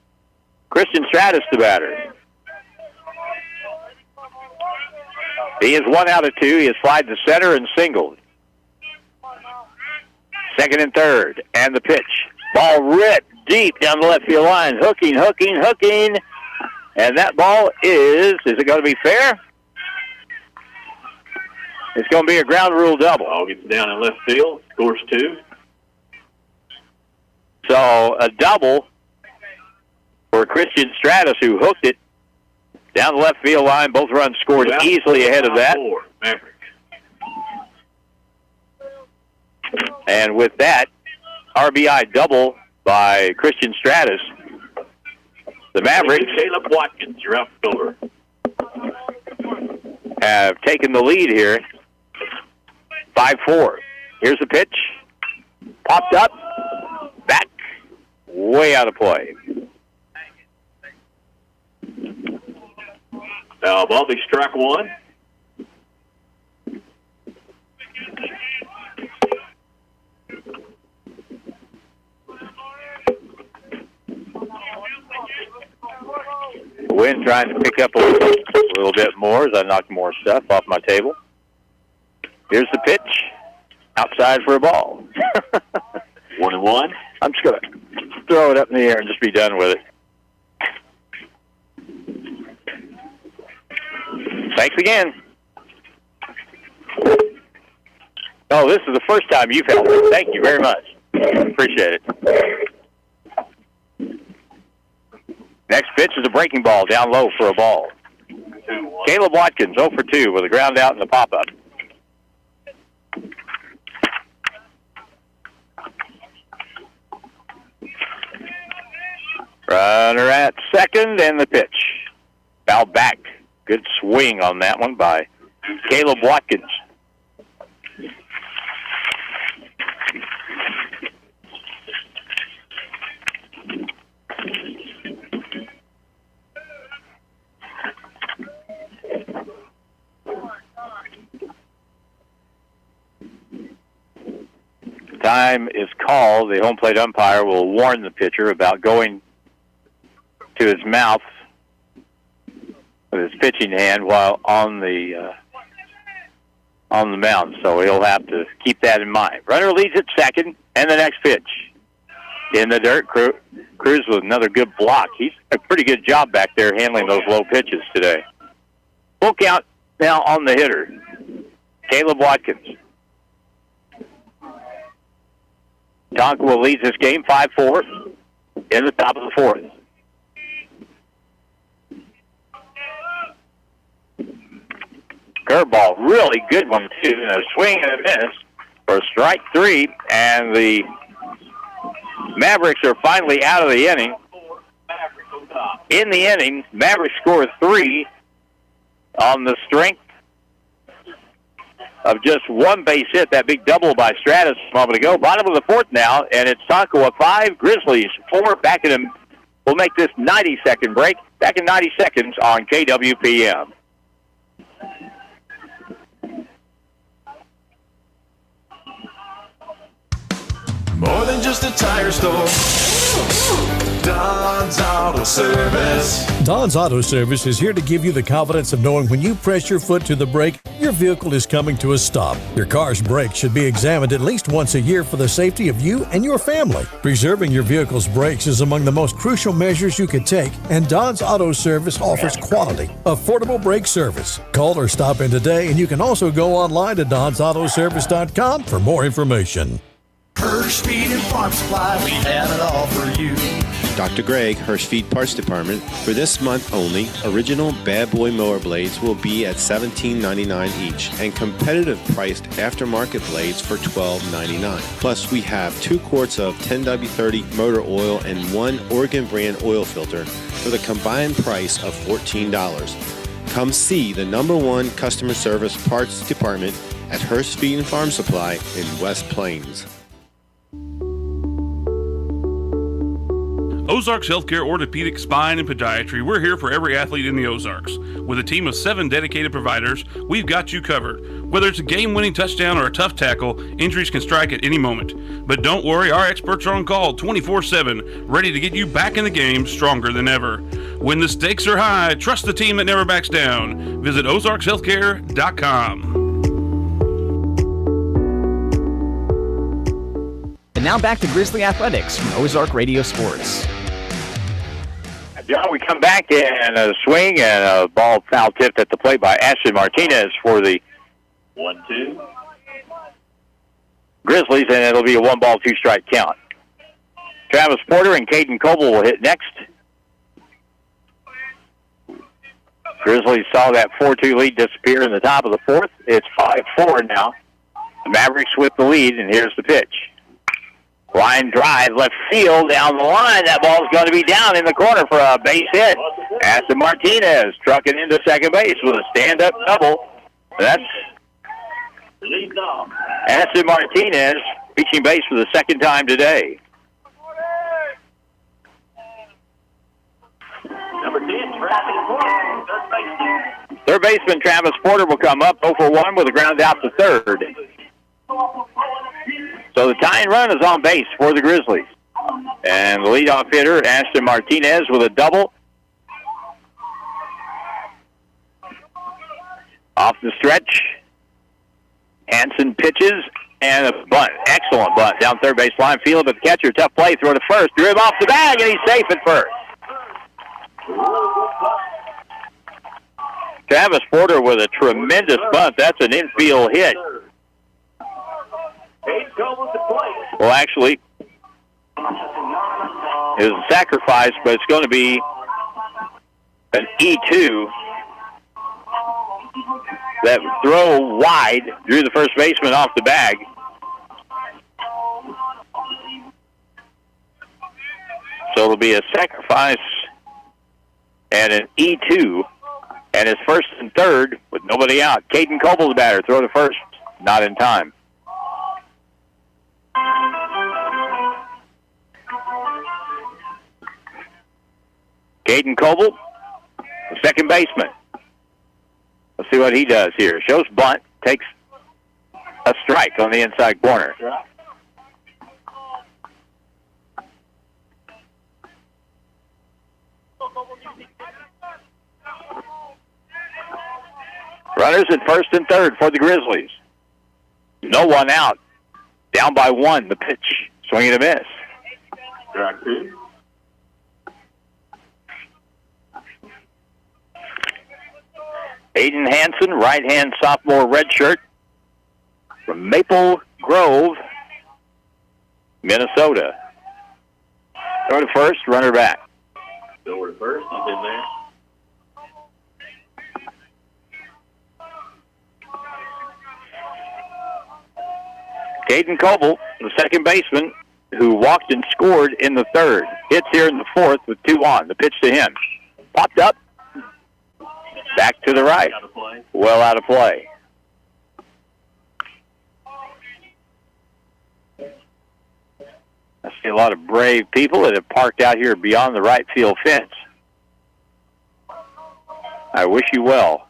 Christian Stratus, the batter. He is 1 out of 2. He has flied to center and singled. Second and third, and the pitch. Ball ripped deep down the left field line. Hooking. And that ball is it going to be fair? It's going to be a ground rule double. Ball gets down in left field, scores 2. So a double for Christian Stratus, who hooked it down the left field line. Both runs scored easily ahead of that. Mavericks. And with that, RBI double by Christian Stratus. The Mavericks, Caleb Watkins, your outfielder, have taken the lead here. 5-4. Here's the pitch. Popped up. Back. Way out of play. Foul ball, they struck one. Wind trying to pick up a little bit more as I knock more stuff off my table. Here's the pitch. Outside for a ball. 1-1. I'm just going to throw it up in the air and just be done with it. Thanks again. Oh, this is the first time you've helped me. Thank you very much. Appreciate it. Next pitch is a breaking ball down low for a ball. Caleb Watkins 0 for 2 with a ground out and a pop-up. Runner at second, and the pitch. Foul back. Good swing on that one by Caleb Watkins. Time is called. The home plate umpire will warn the pitcher about going to his mouth with his pitching hand while on the mound. So he'll have to keep that in mind. Runner leads at second, and the next pitch. In the dirt, Cruz with another good block. He's a pretty good job back there handling those low pitches today. Full count now on the hitter, Caleb Watkins. Tonka leads this game 5-4 in the top of the fourth. Curveball, really good one, too. And a swing and a miss for strike three. And the Mavericks are finally out of the inning. In the inning, Mavericks score 3 on the strength of just one base hit, that big double by Stratus a moment ago. Bottom of the fourth now, and it's Tonka 5, Grizzlies 4. Back in them. We'll make this 90-second break. Back in 90 seconds on KWPM. More than just a tire store. Don's Auto Service. Don's Auto Service is here to give you the confidence of knowing when you press your foot to the brake, your vehicle is coming to a stop. Your car's brakes should be examined at least once a year for the safety of you and your family. Preserving your vehicle's brakes is among the most crucial measures you could take, and Don's Auto Service offers quality, affordable brake service. Call or stop in today, and you can also go online to donsautoservice.com for more information. Hirsch Feed and Farm Supply, we have it all for you. Dr. Greg, Hirsch Feed Parts Department. For this month only, original Bad Boy mower blades will be at $17.99 each, and competitive priced aftermarket blades for $12.99. Plus, we have 2 quarts of 10W30 motor oil and 1 Oregon brand oil filter for the combined price of $14. Come see the #1 customer service parts department at Hirsch Feed and Farm Supply in West Plains. Ozarks Healthcare Orthopedic, Spine, and Podiatry. We're here for every athlete in the Ozarks. With a team of 7 dedicated providers, we've got you covered. Whether it's a game-winning touchdown or a tough tackle, injuries can strike at any moment. But don't worry, our experts are on call 24/7, ready to get you back in the game stronger than ever. When the stakes are high, trust the team that never backs down. Visit ozarkshealthcare.com. And now back to Grizzly Athletics from Ozark Radio Sports. John, we come back and a swing and a ball foul tipped at the plate by Ashton Martinez for the 1-2. Grizzlies, and it'll be a 1-ball, 2-strike count. Travis Porter and Caden Coble will hit next. Grizzlies saw that 4-2 lead disappear in the top of the fourth. It's 5-4 now. The Mavericks with the lead, and here's the pitch. Line drive, left field, down the line. That ball's going to be down in the corner for a base hit. Ashton Martinez trucking into second base with a stand-up double. That's Ashton Martinez reaching base for the second time today. Number 10, Third baseman Travis Porter will come up 0 for 1 with a ground out to third. So the tying run is on base for the Grizzlies. And the leadoff hitter, Ashton Martinez, with a double. Off the stretch, Hansen pitches, and a bunt. Excellent bunt down third base line. Field, but the catcher, tough play, throw to first. Drew him off the bag, and he's safe at first. Travis Porter with a tremendous bunt. That's an infield hit. Well, actually, it was a sacrifice, but it's going to be an E2. That throw wide, drew the first baseman off the bag. So it'll be a sacrifice and an E2. And it's first and third with nobody out. Caden Coble, the batter, throw to first. Not in time. Caden Coble, the second baseman. Let's see what he does here. Shows bunt, takes a strike on the inside corner. Runners at first and third for the Grizzlies. No one out. Down by 1, the pitch. Swing and a miss. Strike 2. Aiden Hansen, right-hand sophomore redshirt from Maple Grove, Minnesota. Throw to first, runner back. Go to first, he's in there. Caden Coble, the second baseman, who walked and scored in the third. Hits here in the fourth with 2 on. The pitch to him. Popped up. Back to the right. Well out of play. I see a lot of brave people that have parked out here beyond the right field fence. I wish you well.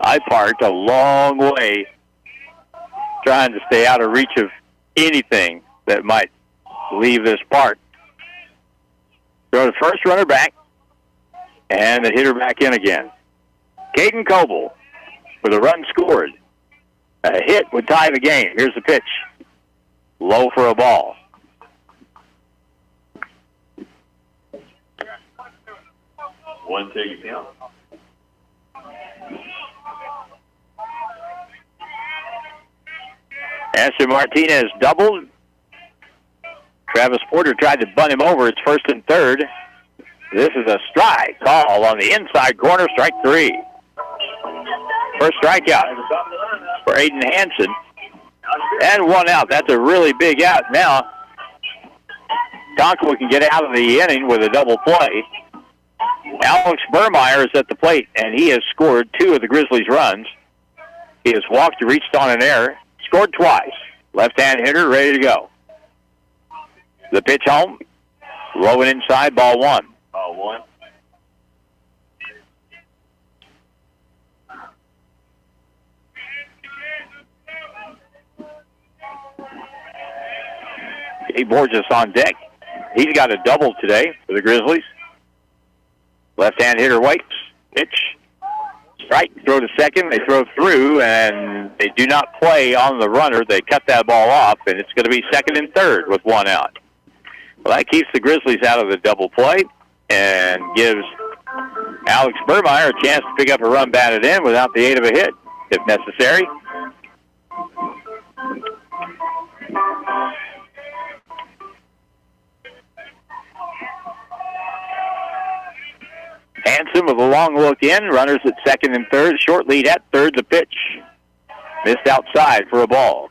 I parked a long way trying to stay out of reach of anything that might leave this park. Throw the first, runner back, and the hitter back in again. Caden Coble with a run scored. A hit would tie the game. Here's the pitch. Low for a ball. One take count. Ashton Martinez doubled. Travis Porter tried to bunt him over. It's first and third. This is a strike call on the inside corner, strike 3. First strikeout for Aiden Hansen. And 1 out. That's a really big out. Now, Conklin can get out of the inning with a double play. Alex Burmeyer is at the plate, and he has scored 2 of the Grizzlies' runs. He has walked, reached on an error, scored twice. Left-hand hitter, ready to go. The pitch home, low and inside, ball 1. Ball 1. Jay Borges on deck. He's got a double today for the Grizzlies. Left-hand hitter waits. Pitch. Strike. Throw to second. They throw through, and they do not play on the runner. They cut that ball off, and it's going to be second and third with 1 out. Well, that keeps the Grizzlies out of the double play and gives Alex Burmeyer a chance to pick up a run batted in without the aid of a hit, if necessary. Hansen with a long look in. Runners at second and third. Short lead at third. The pitch missed outside for a ball.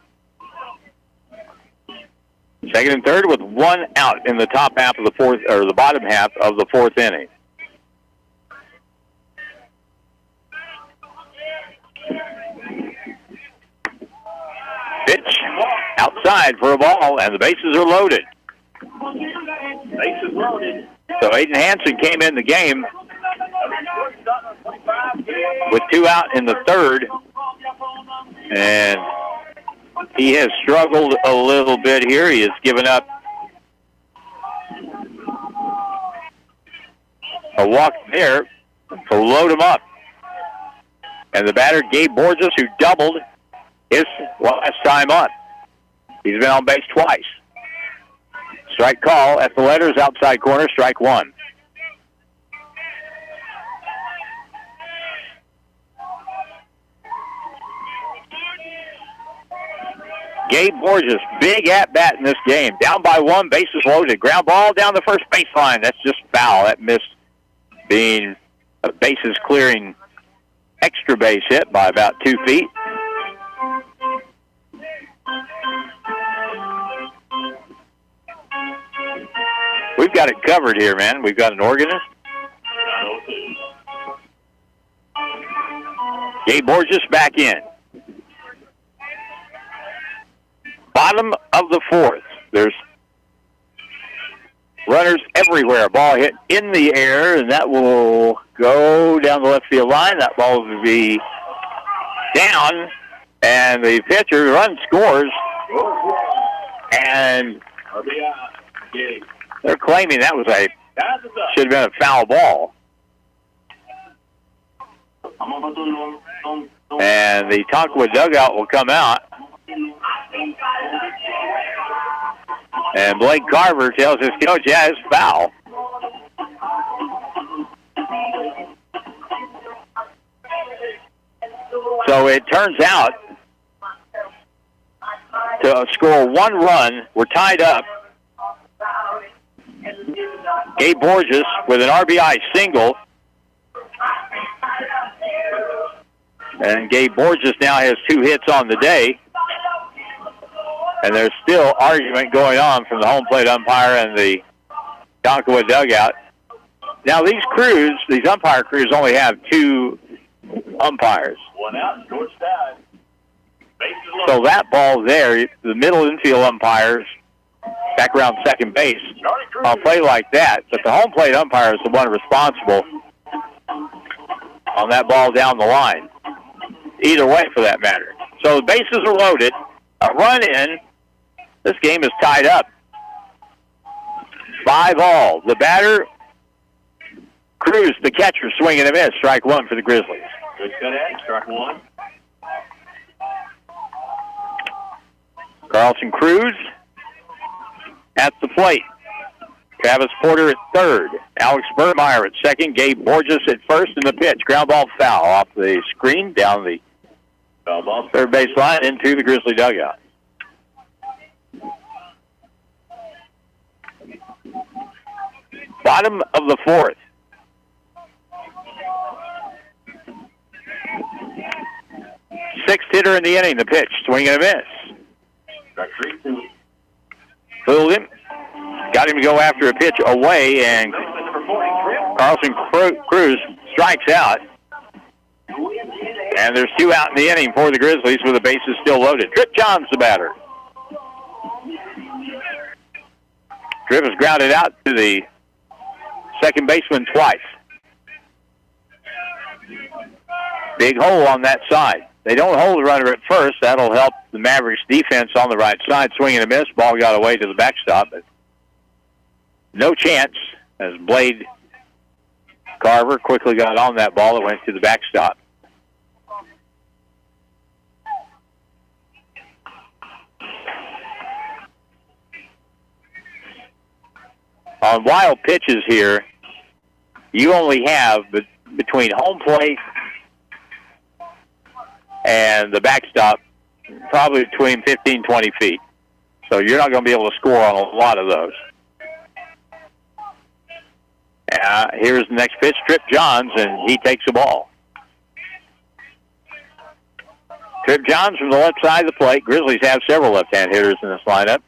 Second and third with 1 out in the top half of the fourth, or the bottom half of the fourth inning. Pitch outside for a ball, and the bases are loaded. Bases loaded. So Aiden Hansen came in the game with 2 out in the third, and he has struggled a little bit here. He has given up a walk there to load him up. And the batter, Gabe Borges, who doubled his last time up. He's been on base twice. Strike call at the letters, outside corner, strike 1. Gabe Borges, big at-bat in this game. Down by 1, bases loaded. Ground ball down the first baseline. That's just foul. That missed being a bases-clearing extra base hit by about 2 feet. We've got it covered here, man. We've got an organist. Gabe Borges back in. Bottom of the 4th. There's runners everywhere. Ball hit in the air, and that will go down the left field line. That ball will be down, and the pitcher run scores. And they're claiming that was should have been a foul ball. And the Tonkawa dugout will come out. And Blake Carver tells his coach, yeah, it's foul. So it turns out to score 1 run. We're tied up. Gabe Borges with an RBI single. And Gabe Borges now has 2 hits on the day. And there's still argument going on from the home plate umpire and the Tonkawa dugout. Now these umpire crews only have 2 umpires. 1 out, short side. So that ball there, the middle infield umpires back around second base, I'll play like that, but the home plate umpire is the one responsible on that ball down the line. Either way, for that matter. So the bases are loaded, a run in. This game is tied up. 5-all. The batter, Cruz, the catcher, swinging a miss. Strike 1 for the Grizzlies. Good cut at, strike 1. Carlson Cruz at the plate. Travis Porter at third. Alex Burmeyer at second. Gabe Borges at first, and the pitch. Ground ball foul off the screen down the third base line into the Grizzly dugout. Bottom of the 4th. Sixth hitter in the inning. The pitch. Swing and a miss. Fooled him. Got him to go after a pitch away, and Carlson Cruz strikes out. And there's 2 out in the inning for the Grizzlies with the bases still loaded. Trip Johns the batter. Trip has grounded out to the second baseman twice. Big hole on that side. They don't hold the runner at first. That'll help the Mavericks defense on the right side. Swing and a miss. Ball got away to the backstop, but no chance as Blade Carver quickly got on that ball. It went to the backstop. On wild pitches here, you only have between home plate and the backstop probably between 15, 20 feet. So you're not going to be able to score on a lot of those. Here's the next pitch, Trip Johns, and he takes the ball. Trip Johns from the left side of the plate. Grizzlies have several left-hand hitters in this lineup.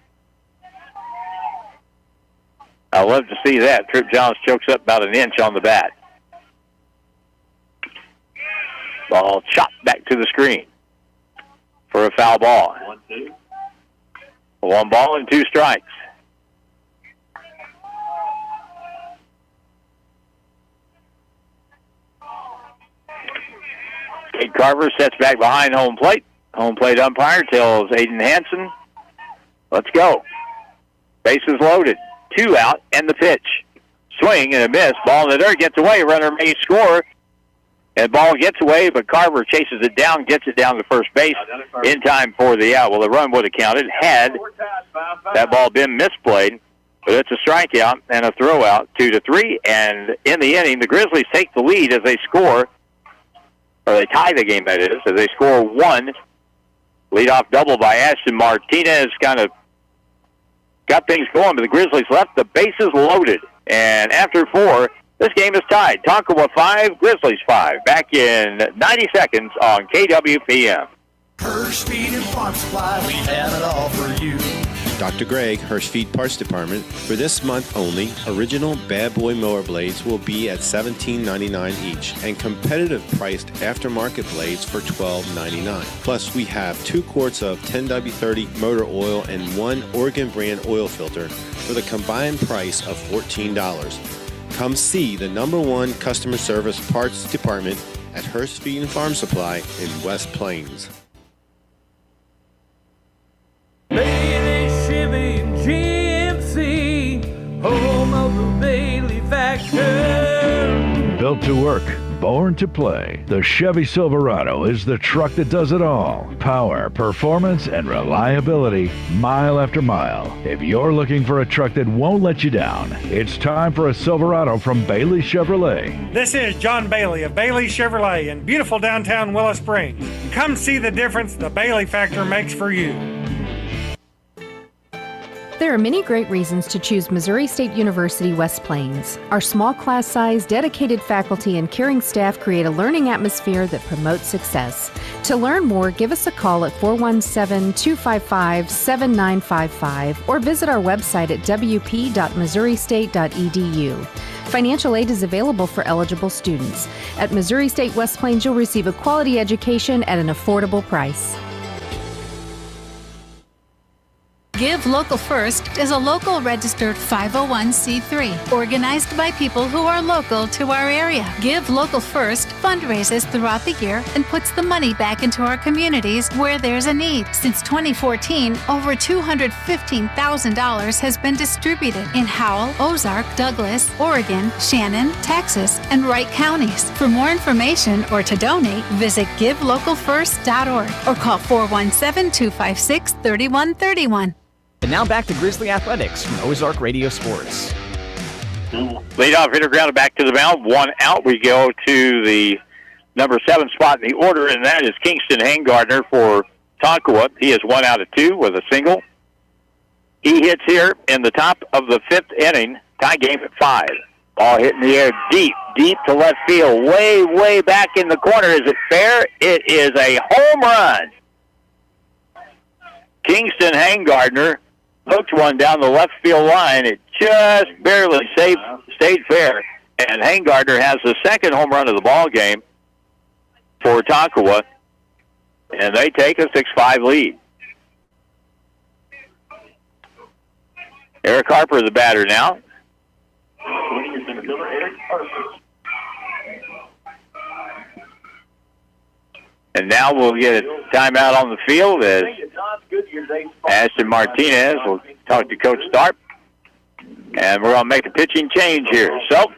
I love to see that. Trip Johns chokes up about an inch on the bat. Ball chopped back to the screen for a foul ball. 1 ball and 2 strikes. Ed Carver sets back behind home plate. Home plate umpire tells Aiden Hansen, let's go. Bases loaded. 2 out, and the pitch. Swing and a miss. Ball in the dirt, gets away. Runner may score. And ball gets away, but Carver chases it down, gets it down to first base in time for the out. Well, the run would have counted had that ball been misplayed. But it's a strikeout and a throw out, 2-3. And in the inning, the Grizzlies take the lead as they score, or they tie the game, that is, as they score 1. Leadoff double by Ashton Martinez kind of got things going, but the Grizzlies left the bases loaded. And after 4, this game is tied. Tonkawa 5, Grizzlies 5. Back in 90 seconds on KWPM. Hirsch Feed and Farm Supply, we have it all for you. Dr. Greg, Hirsch Feed Parts Department. For this month only, original Bad Boy mower blades will be at $17.99 each, and competitive priced aftermarket blades for $12.99. Plus, we have 2 quarts of 10W30 motor oil and 1 Oregon brand oil filter for the combined price of $14. Come see the #1 customer service parts department at Hirsch Feed and Farm Supply in West Plains. Bailey, Chevy, and GMC, home of the Bailey Factor. Built to work, born to play. The Chevy Silverado is the truck that does it all. Power, performance, and reliability, mile after mile. If you're looking for a truck that won't let you down, it's time for a Silverado from Bailey Chevrolet. This is John Bailey of Bailey Chevrolet in beautiful downtown Willow Springs. Come see the difference the Bailey Factor makes for you. There are many great reasons to choose Missouri State University West Plains. Our small class size, dedicated faculty, and caring staff create a learning atmosphere that promotes success. To learn more, give us a call at 417-255-7955 or visit our website at wp.missouristate.edu. Financial aid is available for eligible students. At Missouri State West Plains, you'll receive a quality education at an affordable price. Give Local First is a local registered 501c3 organized by people who are local to our area. Give Local First fundraises throughout the year and puts the money back into our communities where there's a need. Since 2014, over $215,000 has been distributed in Howell, Ozark, Douglas, Oregon, Shannon, Texas, and Wright counties. For more information or to donate, visit givelocalfirst.org or call 417-256-3131. And now back to Grizzly Athletics from Ozark Radio Sports. Leadoff hitter grounded back to the mound. 1 out. We go to the number 7 spot in the order, and that is Kingston Hangardner for Tonkawa. He is 1 out of 2 with a single. He hits here in the top of the 5th inning. Tie game at 5. Ball hit in the air deep to left field. Way back in the corner. Is it fair? It is a home run. Kingston Hangardner hooked one down the left field line. It just barely stayed fair. And Hangardner has the 2nd home run of the ball game for Tonkawa. And they take a 6-5 lead. Eric Harper, the batter now. And now we'll get a timeout on the field as Ashton Martinez will talk to Coach Tharp. And we're going to make a pitching change here. So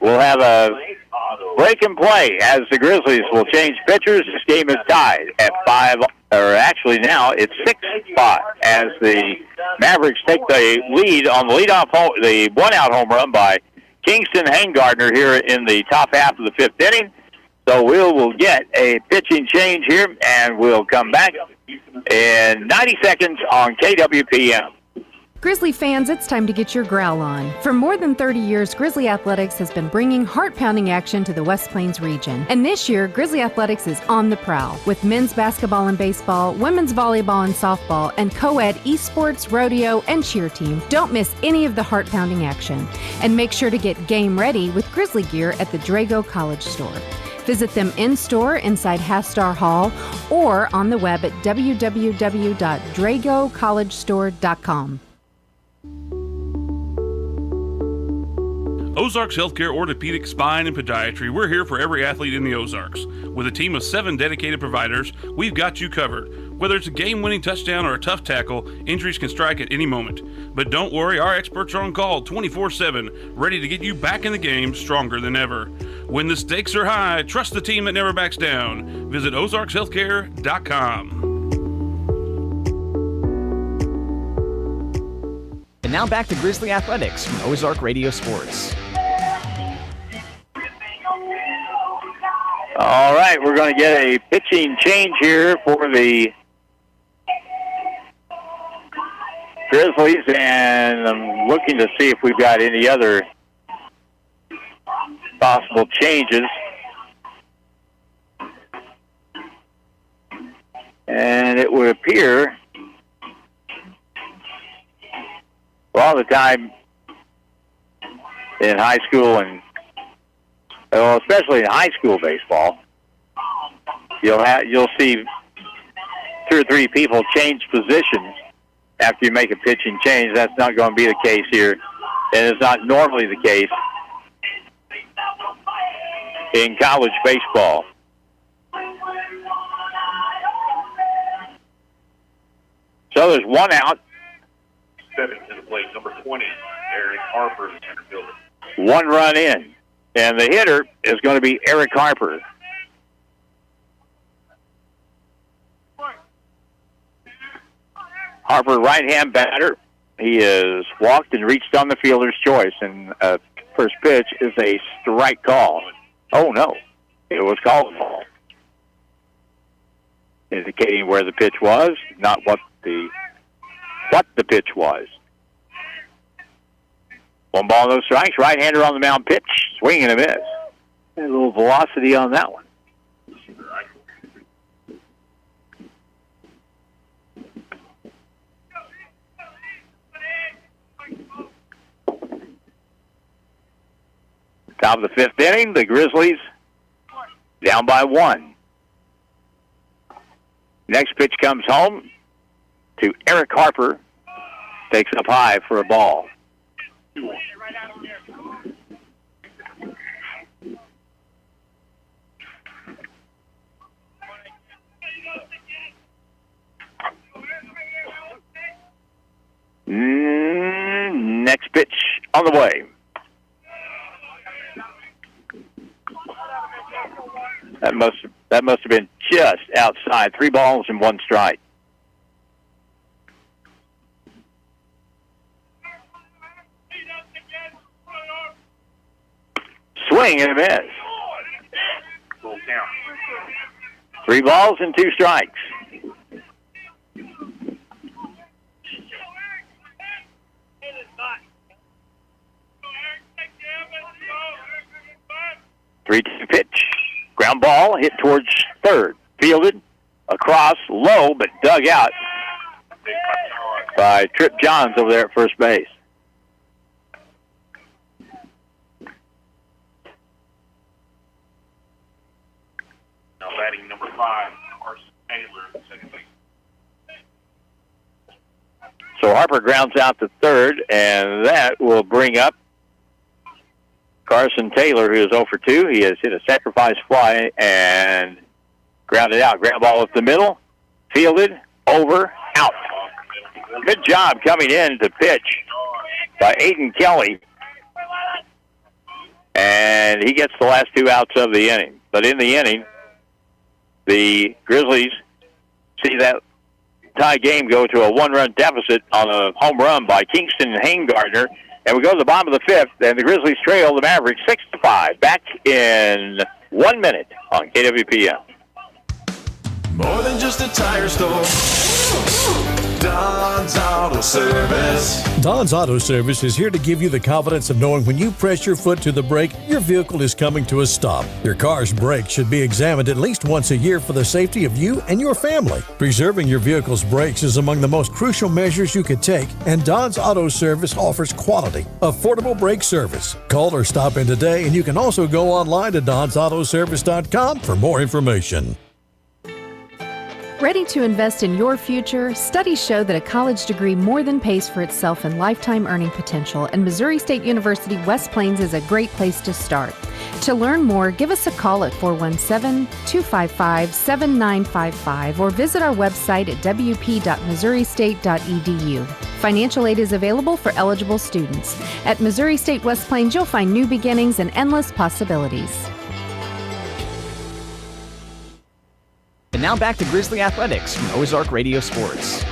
we'll have a break and play as the Grizzlies will change pitchers. This game is tied at 5, or actually now it's 6-5 as the Mavericks take the lead on the leadoff the 1-out home run by Kingston Hangardner here in the top half of the 5th inning. So we'll get a pitching change here, and we'll come back in 90 seconds on KWPM. Grizzly fans, it's time to get your growl on. For more than 30 years, Grizzly Athletics has been bringing heart-pounding action to the West Plains region. And this year, Grizzly Athletics is on the prowl with men's basketball and baseball, women's volleyball and softball, and co-ed esports, rodeo, and cheer team. Don't miss any of the heart-pounding action. And make sure to get game ready with Grizzly gear at the Drago College Store. Visit them in-store inside Hastar Hall or on the web at www.dragocollegestore.com. Ozarks Healthcare Orthopedic Spine and Podiatry. We're here for every athlete in the Ozarks. With a team of 7 dedicated providers, we've got you covered. Whether it's a game-winning touchdown or a tough tackle, injuries can strike at any moment. But don't worry, our experts are on call 24/7, ready to get you back in the game stronger than ever. When the stakes are high, trust the team that never backs down. Visit ozarkshealthcare.com. And now back to Grizzly Athletics from Ozark Radio Sports. All right, we're going to get a pitching change here for the Grizzlies, and I'm looking to see if we've got any other possible changes. And it would appear, all the time in high school and especially in high school baseball, you'll see 2 or 3 people change positions after you make a pitching change. That's not going to be the case here, and it's not normally the case in college baseball. So there's 1 out. Stepping to the plate, number 20, Eric Harper, center fielder. 1 run in, and the hitter is going to be Eric Harper. Harper, right-hand batter. He has walked and reached on the fielder's choice, and first pitch is a strike call. Oh, no. It was called a ball, indicating where the pitch was, not what the pitch was. 1 ball, no strikes. Right-hander on the mound pitch. Swing and a miss. A little velocity on that one. Top of the 5th inning, the Grizzlies down by 1. Next pitch comes home to Eric Harper. Takes up high for a ball. Next pitch on the way. That must have been just outside. 3 balls and 1 strike. Swing and a miss. 3 balls and 2 strikes. Three-two pitch. Ground ball hit towards third. Fielded across, low, but dug out by Trip Johns over there at first base. Now batting number 5, Carson Taylor, second base. So Harper grounds out to third, and that will bring up Carson Taylor, who is 0 for 2. He has hit a sacrifice fly and grounded out. Ground ball up the middle, fielded, over, out. Good job coming in to pitch by Aiden Kelly. And he gets the last 2 outs of the inning. But in the inning, the Grizzlies see that tie game go to a 1-run deficit on a home run by Kingston Haingardner. And we go to the bottom of the 5th, and the Grizzlies trail the Mavericks 6-5. Back in 1 minute on KWPM. More than just a tire store. Don's Auto Service. Don's Auto Service is here to give you the confidence of knowing when you press your foot to the brake, your vehicle is coming to a stop. Your car's brakes should be examined at least once a year for the safety of you and your family. Preserving your vehicle's brakes is among the most crucial measures you could take, and Don's Auto Service offers quality, affordable brake service. Call or stop in today, and you can also go online to donsautoservice.com for more information. Ready to invest in your future? Studies show that a college degree more than pays for itself in lifetime earning potential, and Missouri State University West Plains is a great place to start. To learn more, give us a call at 417-255-7955 or visit our website at wp.missouristate.edu. Financial aid is available for eligible students. At Missouri State West Plains, you'll find new beginnings and endless possibilities. And now back to Grizzly Athletics from Ozark Radio Sports.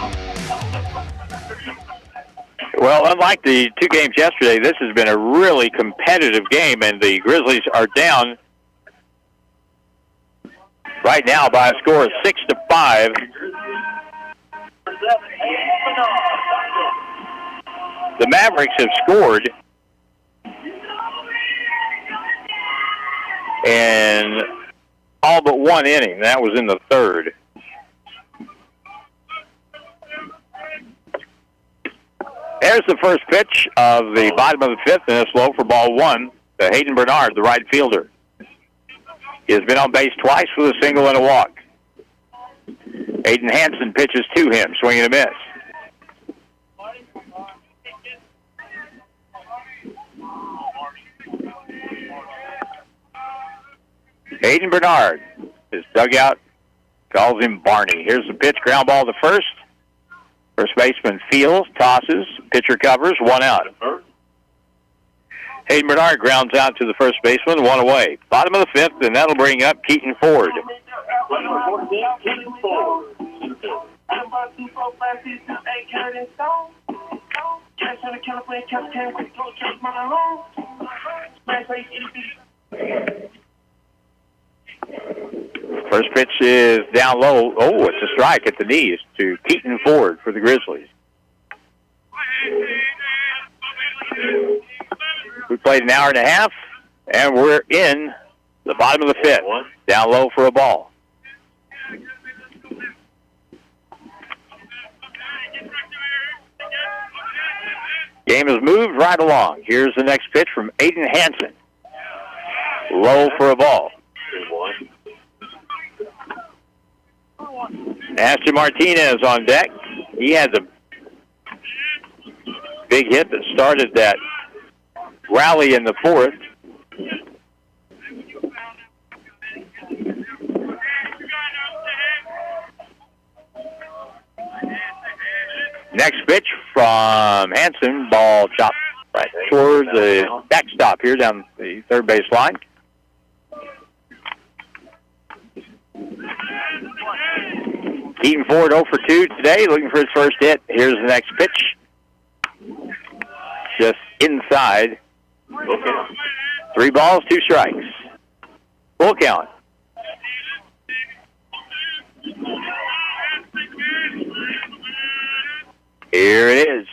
Well, unlike the two games yesterday, this has been a really competitive game, and the Grizzlies are down right now by a score of 6-5. The Mavericks have scored, and all but one inning. That was in the third. There's the first pitch of the bottom of the fifth, and it's low for ball one to Hayden Bernard, the right fielder. He has been on base twice with a single and a walk. Aiden Hansen pitches to him, swing and a miss. Hayden Bernard, his dugout calls him Barney. Here's the pitch, ground ball to first. First baseman fields, tosses, pitcher covers, one out. Hayden Bernard grounds out to the first baseman, one away. Bottom of the fifth, and that'll bring up Keaton Ford. First pitch is down low. Oh, it's a strike at the knees to Keaton Ford for the Grizzlies. We played an hour and a half, and we're in the bottom of the fifth. Down low for a ball. Game has moved right along. Here's the next pitch from Aiden Hansen. Low for a ball. Ashton Martinez on deck. He had the big hit that started that rally in the fourth. Next pitch from Hansen, ball chopped right toward the backstop here down the third base line. Keaton Ford 0 for 2 today, looking for his first hit. Here's the next pitch. Just inside. 3 balls, 2 strikes. Full count. Here it is.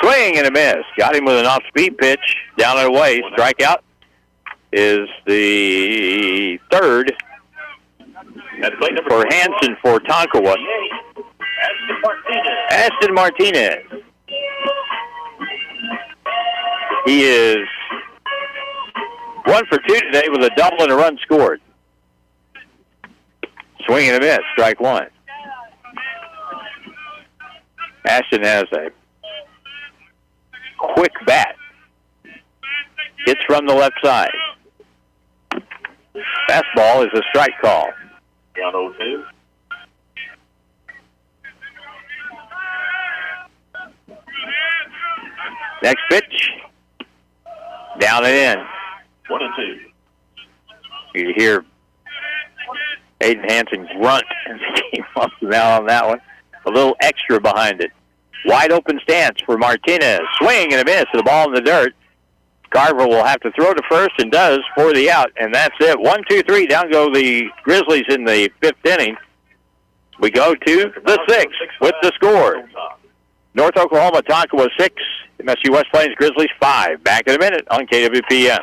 Swing and a miss. Got him with an off-speed pitch. Down and away. Strikeout is the third for Hansen for Tonkawa. Ashton Martinez. He is 1 for 2 today with a double and a run scored. Swing and a miss. Strike one. Ashton has a quick bat. Hits from the left side. Fastball is a strike call. Down 0-2. Next pitch. Down and in. 1-2. You hear Aiden Hansen grunt as he came off the mound on that one. A little extra behind it. Wide open stance for Martinez. Swing and a miss. The ball in the dirt. Carver will have to throw to first and does for the out, and that's it. 1, 2, 3. Down go the Grizzlies in the fifth inning. We go to the sixth with the score. North Oklahoma, Tonkawa 6. MSU West Plains Grizzlies 5. Back in a minute on KWPN.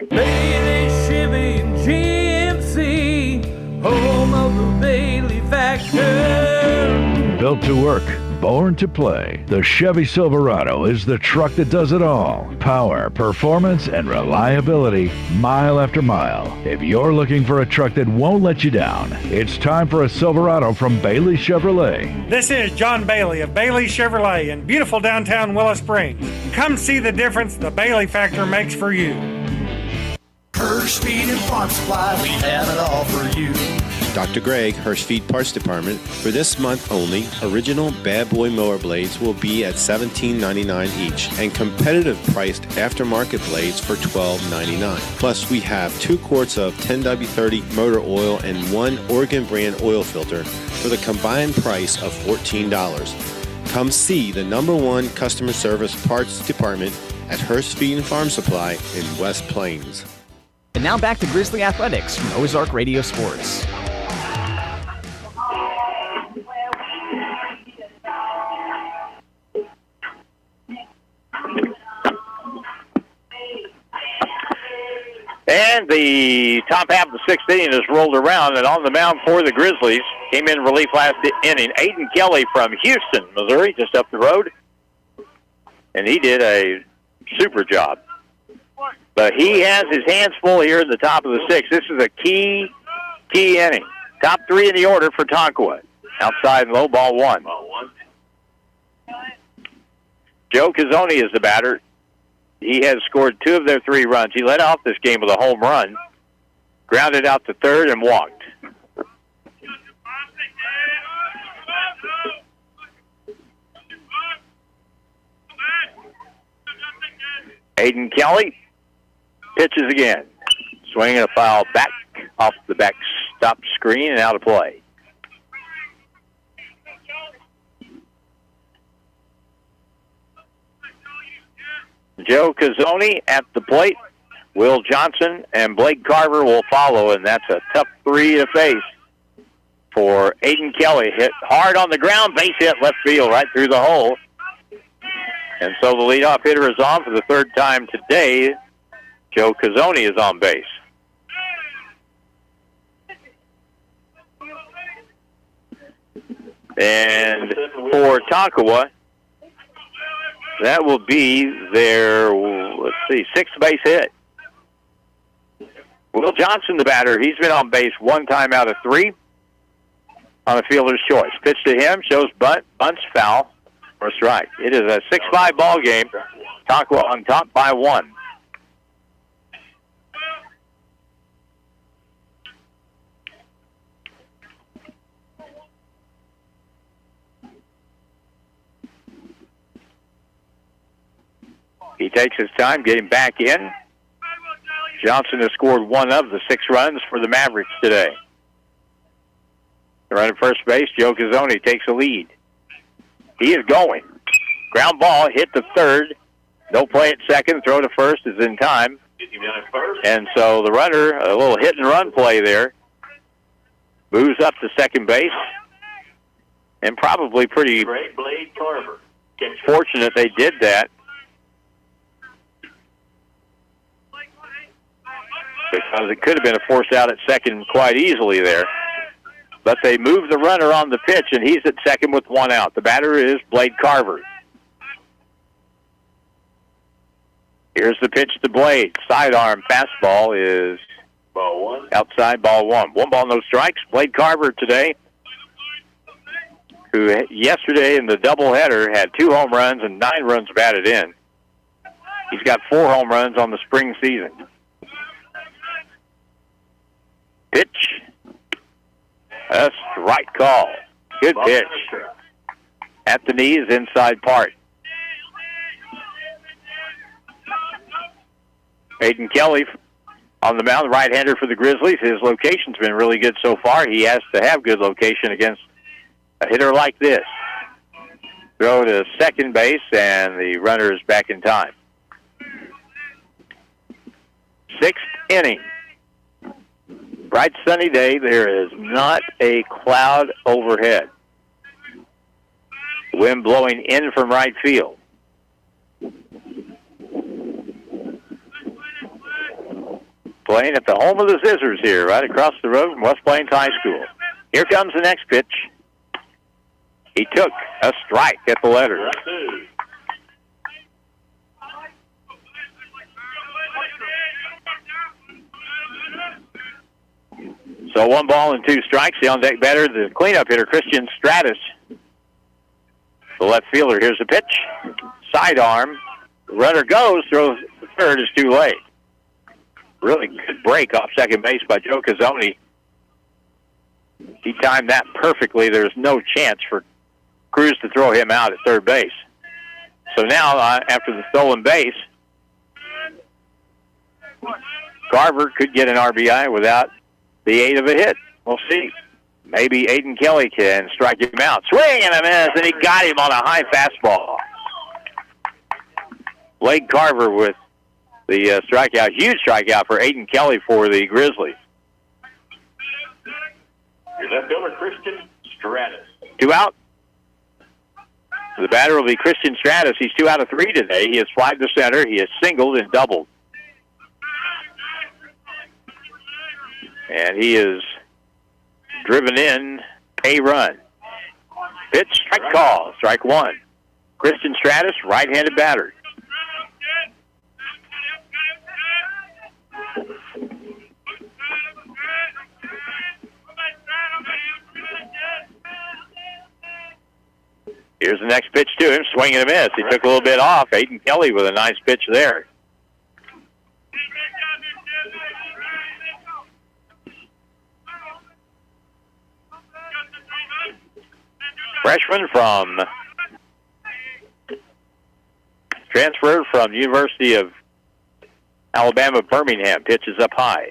Bailey, Chevy, and GMC, home of the Bailey Factor. Built to work, Born to play, the Chevy Silverado is the truck that does it all. Power, performance, and reliability, mile after mile. If you're looking for a truck that won't let you down, it's time for a Silverado from Bailey Chevrolet. This is John Bailey of Bailey Chevrolet in beautiful downtown Willow Springs. Come see the difference the Bailey factor makes for you. Hirsch Feed and Farm Supply, we have it all for you. Dr. Greg, Hirsch Feed Parts Department. For this month only, original Bad Boy mower blades will be at $17.99 each, and competitive priced aftermarket blades for $12.99. Plus, we have 2 quarts of 10W30 motor oil and 1 Oregon brand oil filter for the combined price of $14. Come see the #1 customer service parts department at Hirsch Feed and Farm Supply in West Plains. And now back to Grizzly Athletics from Ozark Radio Sports. And the top half of the 6th inning has rolled around, and on the mound for the Grizzlies came in relief last inning, Aiden Kelly from Houston, Missouri, just up the road. And he did a super job. But he has his hands full here in the top of the 6th. This is a key inning. Top 3 in the order for Tonkawa. Outside low, ball 1. Joe Cazzoni is the batter. He has scored 2 of their 3 runs. He led off this game with a home run, grounded out to third, and walked. Aiden Kelly pitches again. Swinging a foul back off the backstop screen and out of play. Joe Cazzoni at the plate. Will Johnson and Blake Carver will follow, and that's a tough 3 to face for Aiden Kelly. Hit hard on the ground, base hit left field right through the hole. And so the leadoff hitter is on for the 3rd time today. Joe Cazzoni is on base. And for Tonkawa, that will be their, 6th base hit. Will Johnson, the batter, he's been on base 1 time out of 3 on a fielder's choice. Pitch to him, shows bunt, bunts foul for a strike. It is a 6-5 ball game. Tonkawa on top by 1. He takes his time getting back in. Johnson has scored 1 of the 6 runs for the Mavericks today. The runner at first base, Joe Cazzoni, takes a lead. He is going. Ground ball, hit to third. No play at second. Throw to first is in time. And so the runner, a little hit and run play there, moves up to second base. And probably pretty fortunate they did that, because it could have been a force out at second quite easily there. But they moved the runner on the pitch, and he's at second with 1 out. The batter is Blade Carver. Here's the pitch to Blade. Sidearm fastball is ball 1. Outside, ball 1. 1 ball, no strikes. Blade Carver today, who yesterday in the doubleheader had 2 home runs and 9 runs batted in. He's got 4 home runs on the spring season. Pitch. That's the right call. Good pitch. At the knees, inside part. Aiden Kelly on the mound, right-hander for the Grizzlies. His location's been really good so far. He has to have good location against a hitter like this. Throw to second base, and the runner is back in time. 6th inning. Bright sunny day. There is not a cloud overhead. Wind blowing in from right field. Playing at the home of the Scissors here, right across the road from West Plains High School. Here comes the next pitch. He took A strike at the letter. So 1 ball and 2 strikes. The on-deck batter, the cleanup hitter, Christian Stratus. The left fielder, here's the pitch. Sidearm. The runner goes, throws the third, is too late. Really good break off second base by Joe Cazzoni. He timed that perfectly. There's no chance for Cruz to throw him out at third base. So now, after the stolen base, Carver could get an RBI without the aid of a hit. We'll see. Maybe Aiden Kelly can strike him out. Swing and a miss, and he got him on a high fastball. Blake Carver with the strikeout. Huge strikeout for Aiden Kelly for the Grizzlies. Your left fielder, Christian Stratus. 2 out. The batter will be Christian Stratus. He's 2 out of 3 today. He has flied to center. He has singled and doubled. And he is driven in a run. Pitch, strike call, strike 1. Christian Stratus, right-handed batter. Here's the next pitch to him, swing and a miss. He took a little bit off. Aiden Kelly with a nice pitch there. Freshman transferred from University of Alabama, Birmingham. Pitches up high.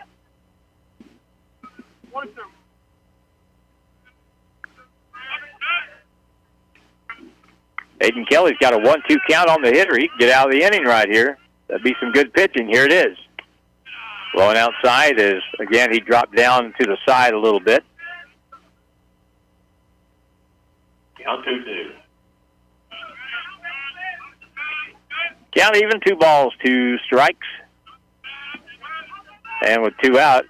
Aiden Kelly's got a 1-2 count on the hitter. He can get out of the inning right here. That'd be some good pitching. Here it is. Blowing outside is, again, he dropped down to the side a little bit. Count 2-2. Count even, 2 balls, 2 strikes. And with 2 out,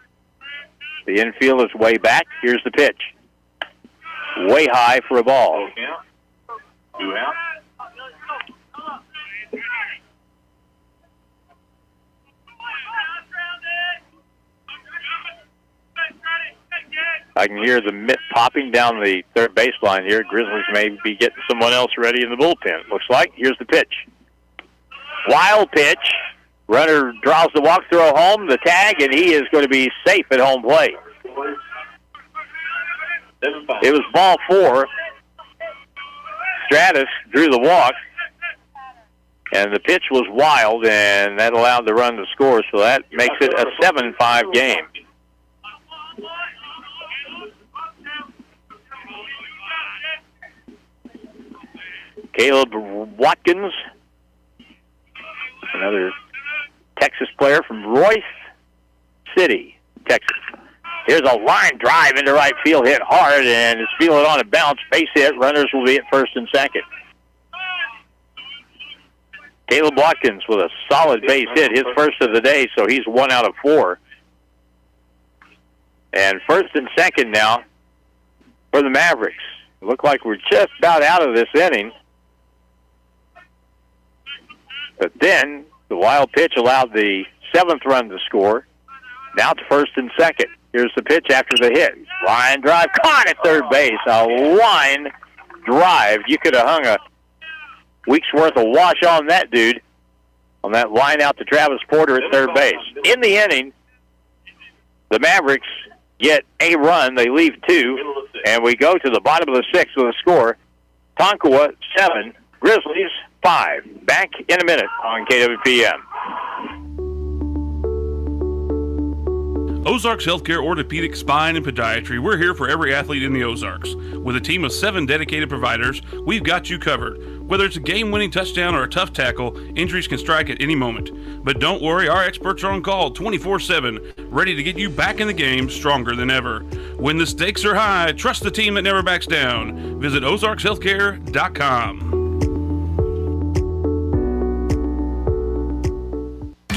the infield is way back. Here's the pitch. Way high for a ball. 2 out. I can hear the mitt popping down the third baseline here. Grizzlies may be getting someone else ready in the bullpen. Looks like. Here's the pitch. Wild pitch. Runner draws the walk, throw home, the tag, and he is going to be safe at home plate. It was ball 4. Stratus drew the walk, and the pitch was wild, and that allowed the run to score, so that makes it a 7-5 game. Caleb Watkins, another Texas player from Royce City, Texas. Here's a line drive into right field, hit hard, and it's fielded on a bounce. Base hit. Runners will be at first and second. Caleb Watkins with a solid base hit, his first of the day, so he's 1 out of 4. And first and second now for the Mavericks. Look like we're just about out of this inning. But then the wild pitch allowed the 7th run to score. Now it's first and second. Here's the pitch after the hit. Line drive, caught at third base. A line drive. You could have hung a week's worth of wash on that dude, on that line out to Travis Porter at third base. In the inning, the Mavericks get a run. They leave 2, and we go to the bottom of the 6th with a score. Tonkawa 7, Grizzlies 5. Back in a minute on KWPM. Ozarks Healthcare Orthopedic Spine and Podiatry. We're here for every athlete in the Ozarks. With a team of 7 dedicated providers, we've got you covered. Whether it's a game-winning touchdown or a tough tackle, injuries can strike at any moment. But don't worry, our experts are on call 24/7, ready to get you back in the game stronger than ever. When the stakes are high, trust the team that never backs down. Visit ozarkshealthcare.com.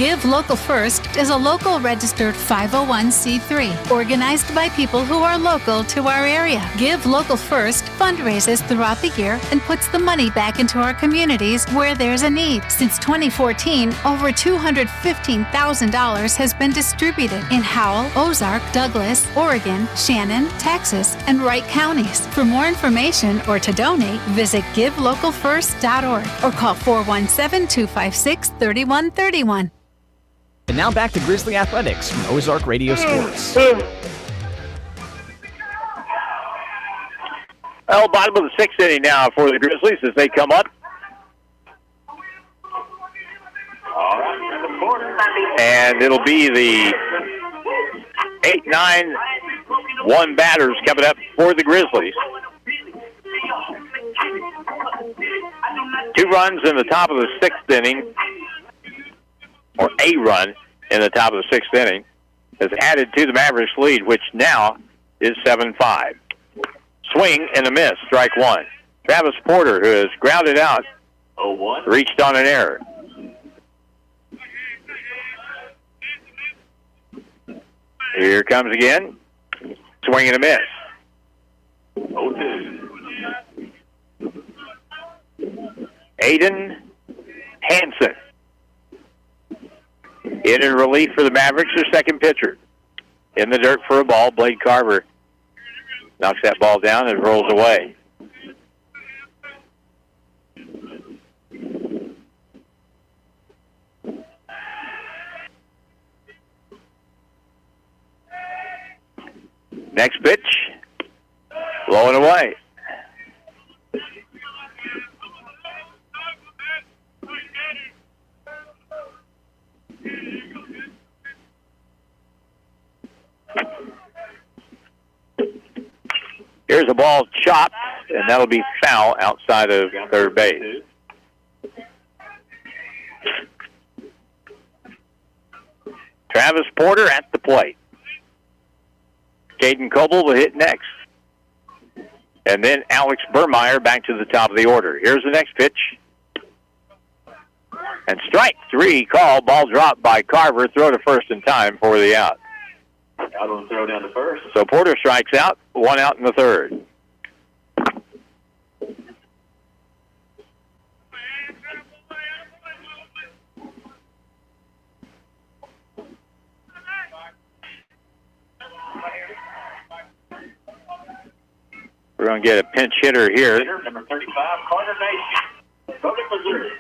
Give Local First is a local registered 501c3 organized by people who are local to our area. Give Local First fundraises throughout the year and puts the money back into our communities where there's a need. Since 2014, over $215,000 has been distributed in Howell, Ozark, Douglas, Oregon, Shannon, Texas, and Wright counties. For more information or to donate, visit givelocalfirst.org or call 417-256-3131. And now back to Grizzly Athletics from Ozark Radio Sports. Well, bottom of the sixth inning now for the Grizzlies as they come up. And it'll be the 8-9-1 batters coming up for the Grizzlies. 2 runs in the top of the sixth inning, or a run in the top of the sixth inning, has added to the Mavericks lead, which now is 7-5. Swing and a miss, strike one. Travis Porter, who has grounded out, reached on an error. Here comes again. Swing and a miss. 0-2. Aiden Hansen in relief for the Mavericks, their second pitcher. In the dirt for a ball, Blade Carver knocks that ball down and rolls away. Next pitch, low and away. Here's a ball chopped, and that'll be foul outside of third base. Travis Porter at the plate. Caden Coble will hit next. And then Alex Burmeyer back to the top of the order. Here's the next pitch. And strike three call. Ball dropped by Carver. Throw to first in time for the out. Out on the throw down to first. So Porter strikes out. 1 out in the third. We're going to get a pinch hitter here. Number 35, Carter Nation. Public Missouri.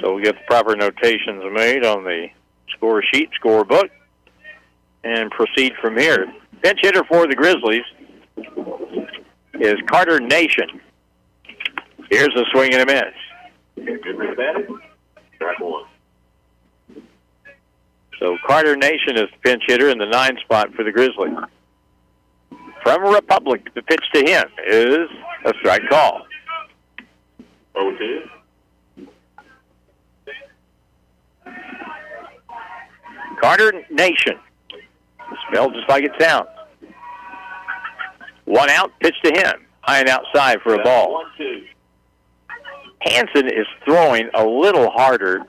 So we'll get the proper notations made on the score sheet, scorebook, and proceed from here. Pinch hitter for the Grizzlies is Carter Nation. Here's a swing and a miss. Good for the batting. Strike one. So Carter Nation is the pinch hitter in the 9 spot for the Grizzlies. From Republic, the pitch to him is a strike call. 0-2. Carter Nation, spelled just like it sounds. 1 out, pitch to him, high and outside for a ball. 1-2. Hansen is throwing a little harder.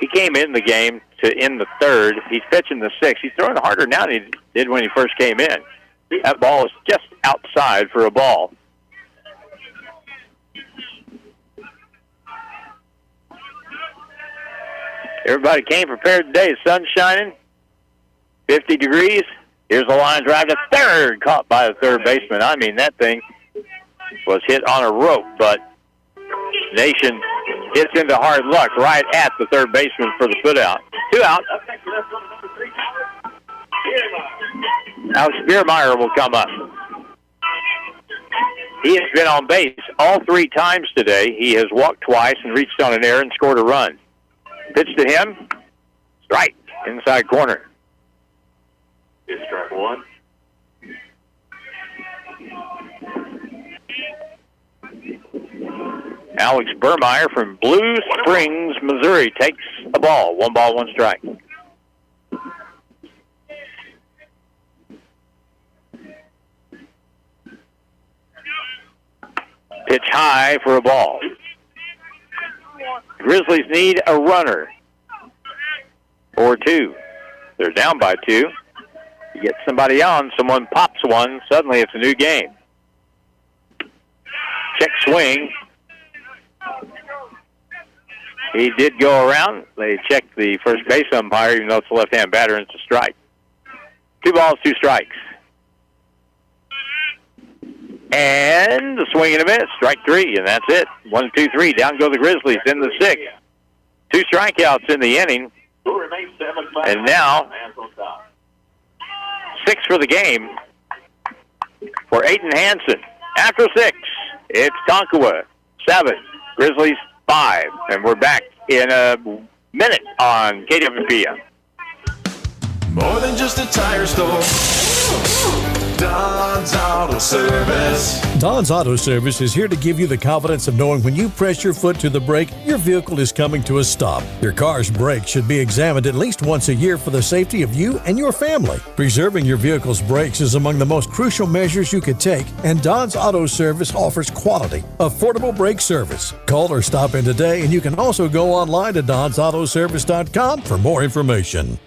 He came in the game to end the third. He's pitching the 6th. He's throwing harder now than he did when he first came in. That ball is just outside for a ball. Everybody came prepared today. The sun's shining, 50 degrees. Here's a line drive to third, caught by the third baseman. I mean, that thing was hit on a rope, but Nation hits into hard luck right at the third baseman for the put out. 2 out. Alex Biermeyer will come up. He has been on base all 3 times today. He has walked twice and reached on an error and scored a run. Pitch to him, strike, inside corner. It's strike one. Alex Burmeyer from Blue Springs, Missouri, takes the ball. 1 ball, 1 strike. Pitch high for a ball. Grizzlies need a runner or 2. They're down by 2. You get somebody on, someone pops one, suddenly it's a new game. Check swing. He did go around. They checked the first base umpire, even though it's a left-hand batter, and it's a strike. 2 balls, 2 strikes. And the swing and a miss, strike 3, and that's it. 1, 2, 3, down go the Grizzlies in the 6th. 2 strikeouts in the inning. And now, 6 for the game for Aiden Hansen. After 6, it's Tonkawa 7, Grizzlies 5, and we're back in a minute on KWPM. More than just a tire store. Don's Auto Service. Don's Auto Service is here to give you the confidence of knowing when you press your foot to the brake, your vehicle is coming to a stop. Your car's brakes should be examined at least once a year for the safety of you and your family. Preserving your vehicle's brakes is among the most crucial measures you could take, and Don's Auto Service offers quality, affordable brake service. Call or stop in today, and you can also go online to donsautoservice.com for more information.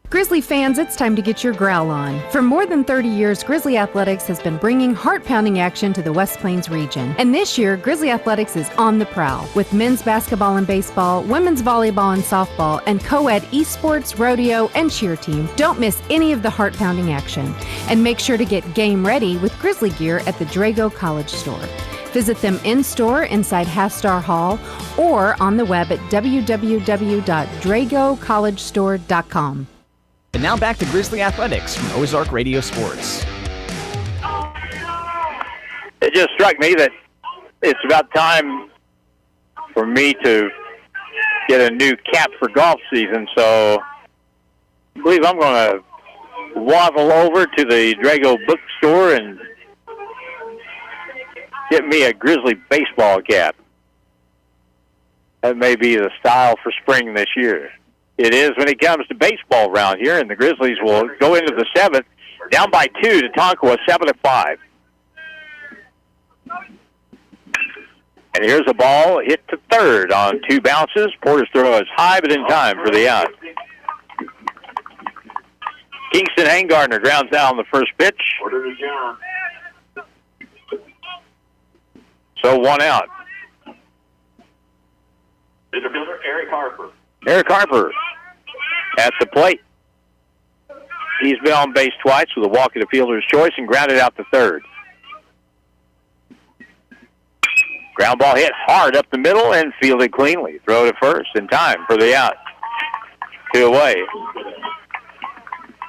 Grizzly fans, it's time to get your growl on. For more than 30 years, Grizzly Athletics has been bringing heart-pounding action to the West Plains region. And this year, Grizzly Athletics is on the prowl with men's basketball and baseball, women's volleyball and softball, and co-ed esports, rodeo, and cheer team. Don't miss any of the heart-pounding action. And make sure to get game ready with Grizzly gear at the Drago College Store. Visit them in-store inside Half-Star Hall or on the web at www.dragocollegestore.com. And now back to Grizzly Athletics from Ozark Radio Sports. It just struck me that it's about time for me to get a new cap for golf season, so I believe I'm going to waddle over to the Drago bookstore and get me a Grizzly baseball cap. That may be the style for spring this year. It is when it comes to baseball around here, and the Grizzlies will go into the 7th, down by 2 to Tonkawa, 7-5. And here's a ball hit to third on 2 bounces. Porter's throw is high, but in time for the out. Kingston Hangartner grounds out on the first pitch. So 1 out. Center fielder Eric Harper. Eric Harper at the plate. He's been on base twice with a walk at the fielder's choice and grounded out to third. Ground ball hit hard up the middle and fielded cleanly. Throw to first in time for the out. 2 away.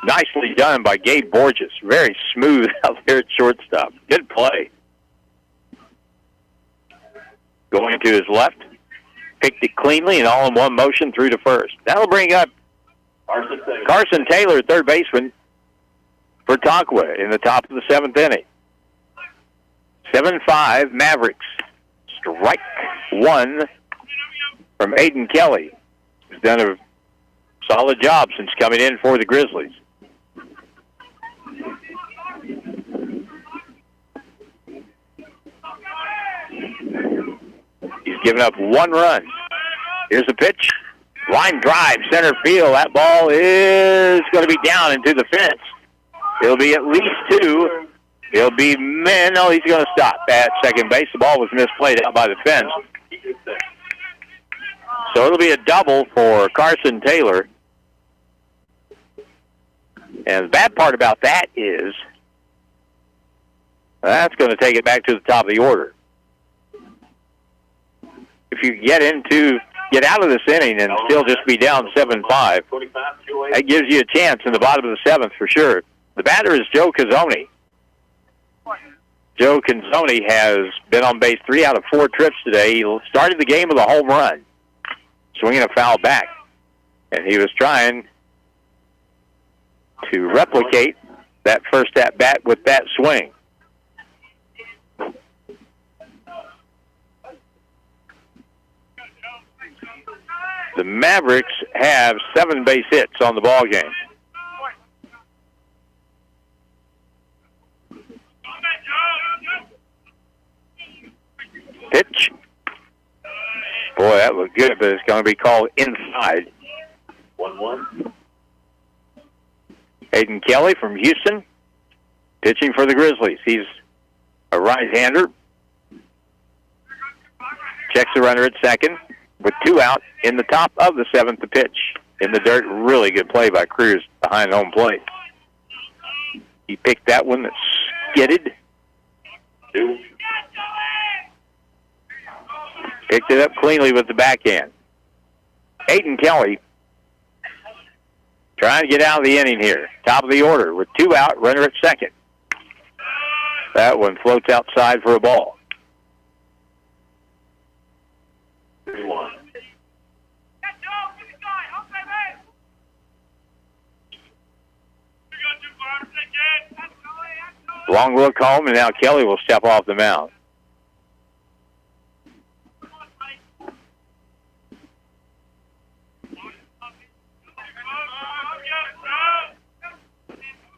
Nicely done by Gabe Borges. Very smooth out there at shortstop. Good play. Going to his left. Picked it cleanly and all in one motion through to first. That'll bring up Carson Taylor, third baseman for Tonkawa in the top of the 7th inning. 7-5 Mavericks. Strike 1 from Aiden Kelly, who's done a solid job since coming in for the Grizzlies. He's given up 1 run. Here's the pitch. Line drive, center field. That ball is going to be down into the fence. It'll be at least 2. It'll be men. No, he's going to stop at second base. The ball was misplayed out by the fence. So it'll be a double for Carson Taylor. And the bad part about that is that's going to take it back to the top of the order. If you get out of this inning and still just be down 7-5, that gives you a chance in the bottom of the 7th for sure. The batter is Joe Cazzoni. Joe Cazzoni has been on base 3 out of 4 trips today. He started the game with a home run, swinging a foul back. And he was trying to replicate that first at-bat with that swing. The Mavericks have 7 base hits on the ball game. Pitch. Boy, that looked good, but it's going to be called inside. 1-1. Hayden Kelly from Houston, pitching for the Grizzlies. He's a right-hander. Checks the runner at second with 2 out in the top of the 7th to pitch. In the dirt, really good play by Cruz behind home plate. He picked that one that skidded. 2. Picked it up cleanly with the backhand. Hayden Kelly trying to get out of the inning here. Top of the order with 2 out, runner at second. That one floats outside for a ball. 3-1. Long look home, and now Kelly will step off the mound.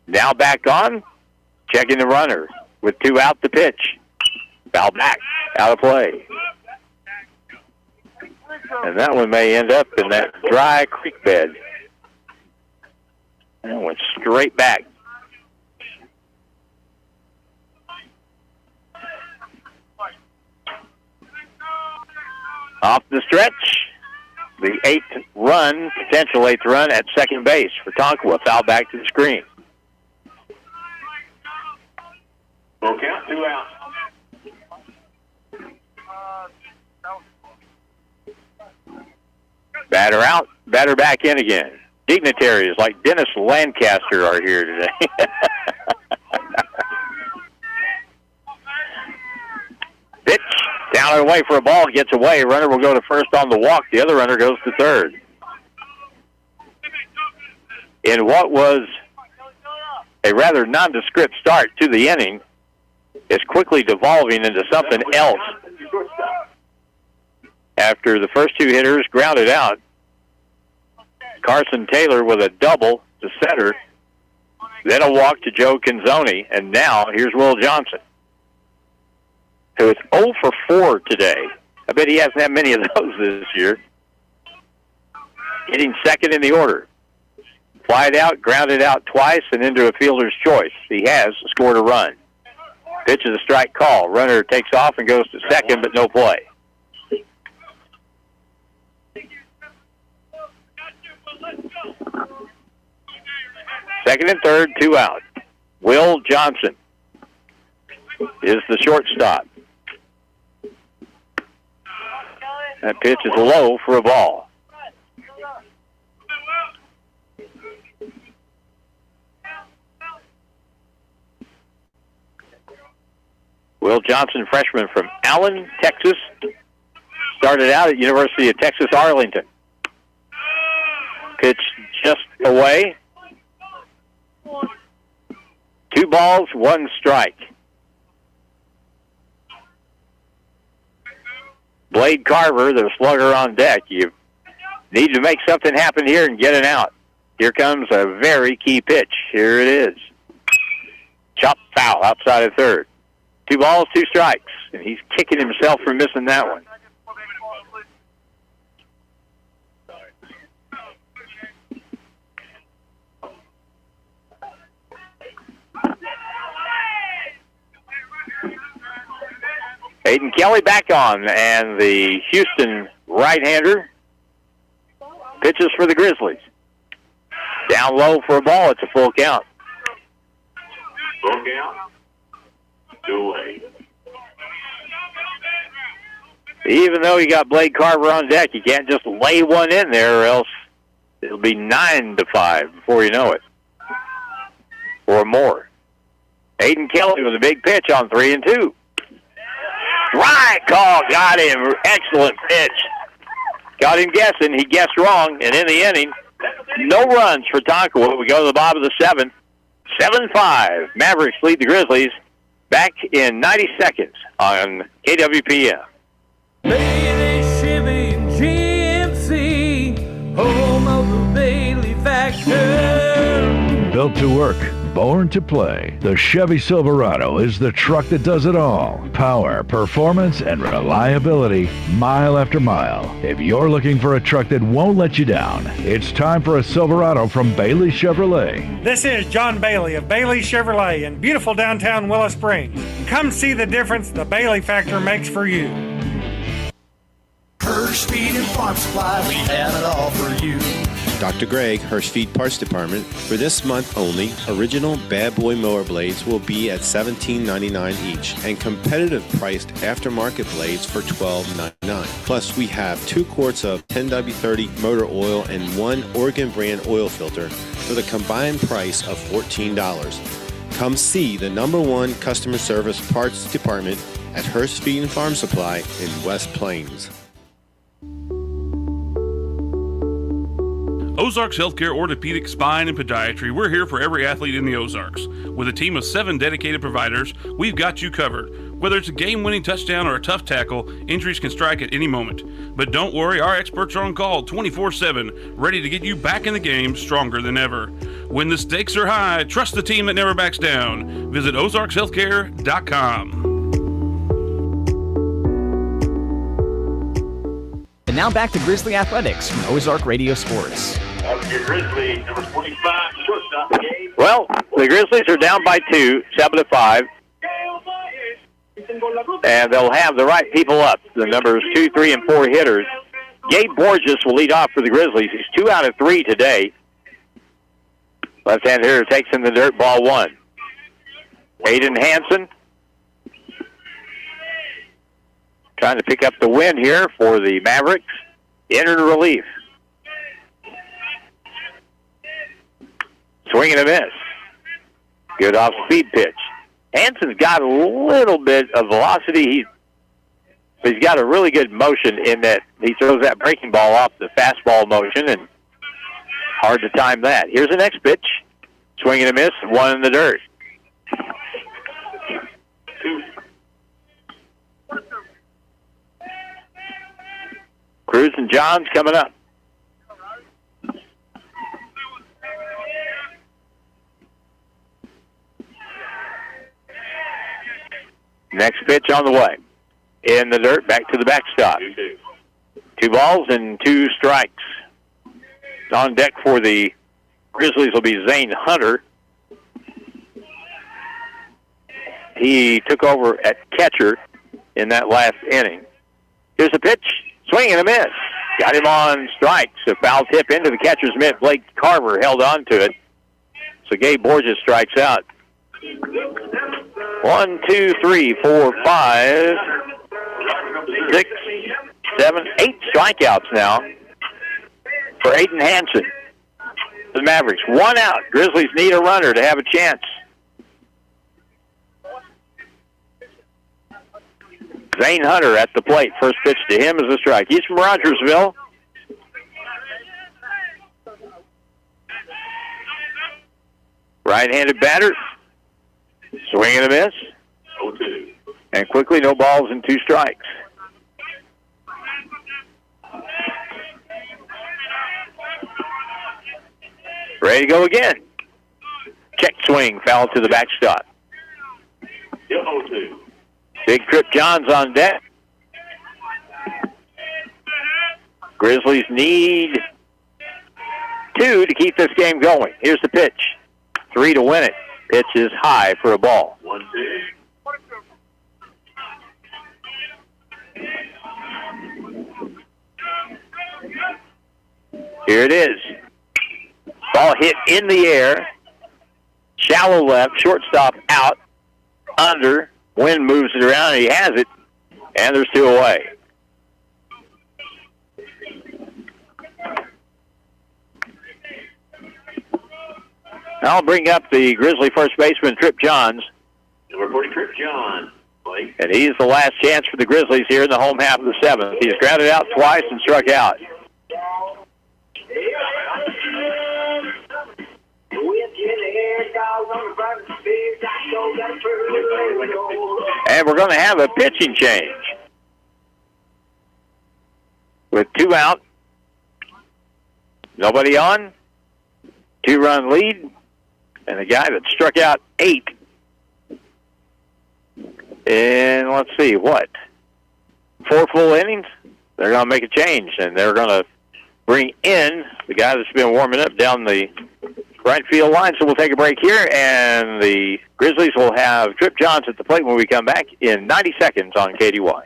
Now back on, checking the runner with 2 out to pitch. Foul back, out of play. And that one may end up in that dry creek bed. And went straight back. Off the stretch, the 8th run, potential 8th run at second base for Tonkawa. Foul back to the screen. Full count, 2 out. Batter out, batter back in again. Dignitaries like Dennis Lancaster are here today. Pitch, down and away for a ball, gets away. Runner will go to first on the walk. The other runner goes to third. In what was a rather nondescript start to the inning, it's quickly devolving into something else. After the first 2 hitters grounded out, Carson Taylor with a double to center, then a walk to Joe Canzoni, and now here's Will Johnson, who is 0 for 4 today. I bet he hasn't had many of those this year. Hitting second in the order. Flied out, grounded out twice, and into a fielder's choice. He has scored a run. Pitch is a strike call. Runner takes off and goes to second, but no play. Second and third, 2 out. Will Johnson is the shortstop. That pitch is low for a ball. Will Johnson, freshman from Allen, Texas, started out at University of Texas, Arlington. Pitch just away. 2 balls, 1 strike. Blade Carver, the slugger on deck. You need to make something happen here and get it out. Here comes a very key pitch. Here it is. Chop foul outside of third. 2 balls, 2 strikes. And he's kicking himself for missing that one. Hayden Kelly back on, and the Houston right-hander pitches for the Grizzlies. Down low for a ball. It's a full count. Full count. 2 away. Even though you got Blade Carver on deck, you can't just lay one in there, or else it'll be 9-5 before you know it, or more. Hayden Kelly with a big pitch on 3-2. Right call, got him. Excellent pitch. Got him guessing. He guessed wrong, and in the inning, no runs for Tonkawa. We go to the bottom of the 7th. 7-5. Mavericks lead the Grizzlies. Back in 90 seconds on KWPM. Baby, Chevy, GMC, Built to work, born to play. The Chevy Silverado is the truck that does it all. Power, performance, and reliability, mile after mile. If you're looking for a truck that won't let you down, it's time for a Silverado from Bailey Chevrolet. This is John Bailey of Bailey Chevrolet in beautiful downtown Willow Springs. Come see the difference the Bailey factor makes for you. Hirsch Feed and Farm Supply, we have it all for you. Dr. Greg, Hirsch Feed Parts Department. For this month only, original Bad Boy mower blades will be at $17.99 each, and competitive priced aftermarket blades for $12.99. Plus, we have 2 quarts of 10W30 motor oil and 1 Oregon brand oil filter for the combined price of $14. Come see the #1 customer service parts department at Hirsch Feed and Farm Supply in West Plains. Ozarks Healthcare Orthopedic, Spine, and Podiatry. We're here for every athlete in the Ozarks. With a team of 7 dedicated providers, we've got you covered. Whether it's a game-winning touchdown or a tough tackle, injuries can strike at any moment. But don't worry, our experts are on call 24/7, ready to get you back in the game stronger than ever. When the stakes are high, trust the team that never backs down. Visit ozarkshealthcare.com. And now back to Grizzly Athletics from Ozark Radio Sports. Your Grizzlies, number 25, shortstop, Gabe. Well, the Grizzlies are down by 2, 7-5. And they'll have the right people up, the numbers 2, 3, and 4 hitters. Gabe Borges will lead off for the Grizzlies. He's 2 out of 3 today. Left-hand hitter takes in the dirt, ball 1. Aiden Hansen trying to pick up the win here for the Mavericks. Entered relief. Swing and a miss. Good off-speed pitch. Hansen's got a little bit of velocity. He's got a really good motion in that he throws that breaking ball off the fastball motion, and hard to time that. Here's the next pitch. Swing and a miss, 1 in the dirt. Cruz and Johns coming up. Next pitch on the way. In the dirt, back to the backstop. 2 balls and 2 strikes. On deck for the Grizzlies will be Zane Hunter. He took over at catcher in that last inning. Here's a pitch. Swing and a miss. Got him on strikes. A foul tip into the catcher's mitt. Blake Carver held on to it. So Gabe Borges strikes out. 1, 2, 3, 4, 5, 6, 7, 8 strikeouts now for Aiden Hansen. The Mavericks, 1 out. Grizzlies need a runner to have a chance. Zane Hunter at the plate. First pitch to him is a strike. He's from Rogersville. Right-handed batter. Swing and a miss. 0-2. And quickly, no balls and 2 strikes. Ready to go again. Check swing, foul to the backstop. 0-2. Big Trip Johns on deck. Grizzlies need 2 to keep this game going. Here's the pitch. 3 to win it. Pitch is high for a ball. 1-2. Here it is. Ball hit in the air. Shallow left. Shortstop out. Under. Wind moves it around. And he has it. And there's 2 away. I'll bring up the Grizzly first baseman, Trip Johns. Number 40, Trip Johns. Blake. And he's the last chance for the Grizzlies here in the home half of the 7th. He's grounded out twice and struck out. And we're going to have a pitching change. With 2 out, nobody on, 2-run lead. And a guy that struck out 8 in, let's see, 4 full innings? They're going to make a change, and they're going to bring in the guy that's been warming up down the right field line. So we'll take a break here, and the Grizzlies will have Trip Johns at the plate when we come back in 90 seconds on KDY.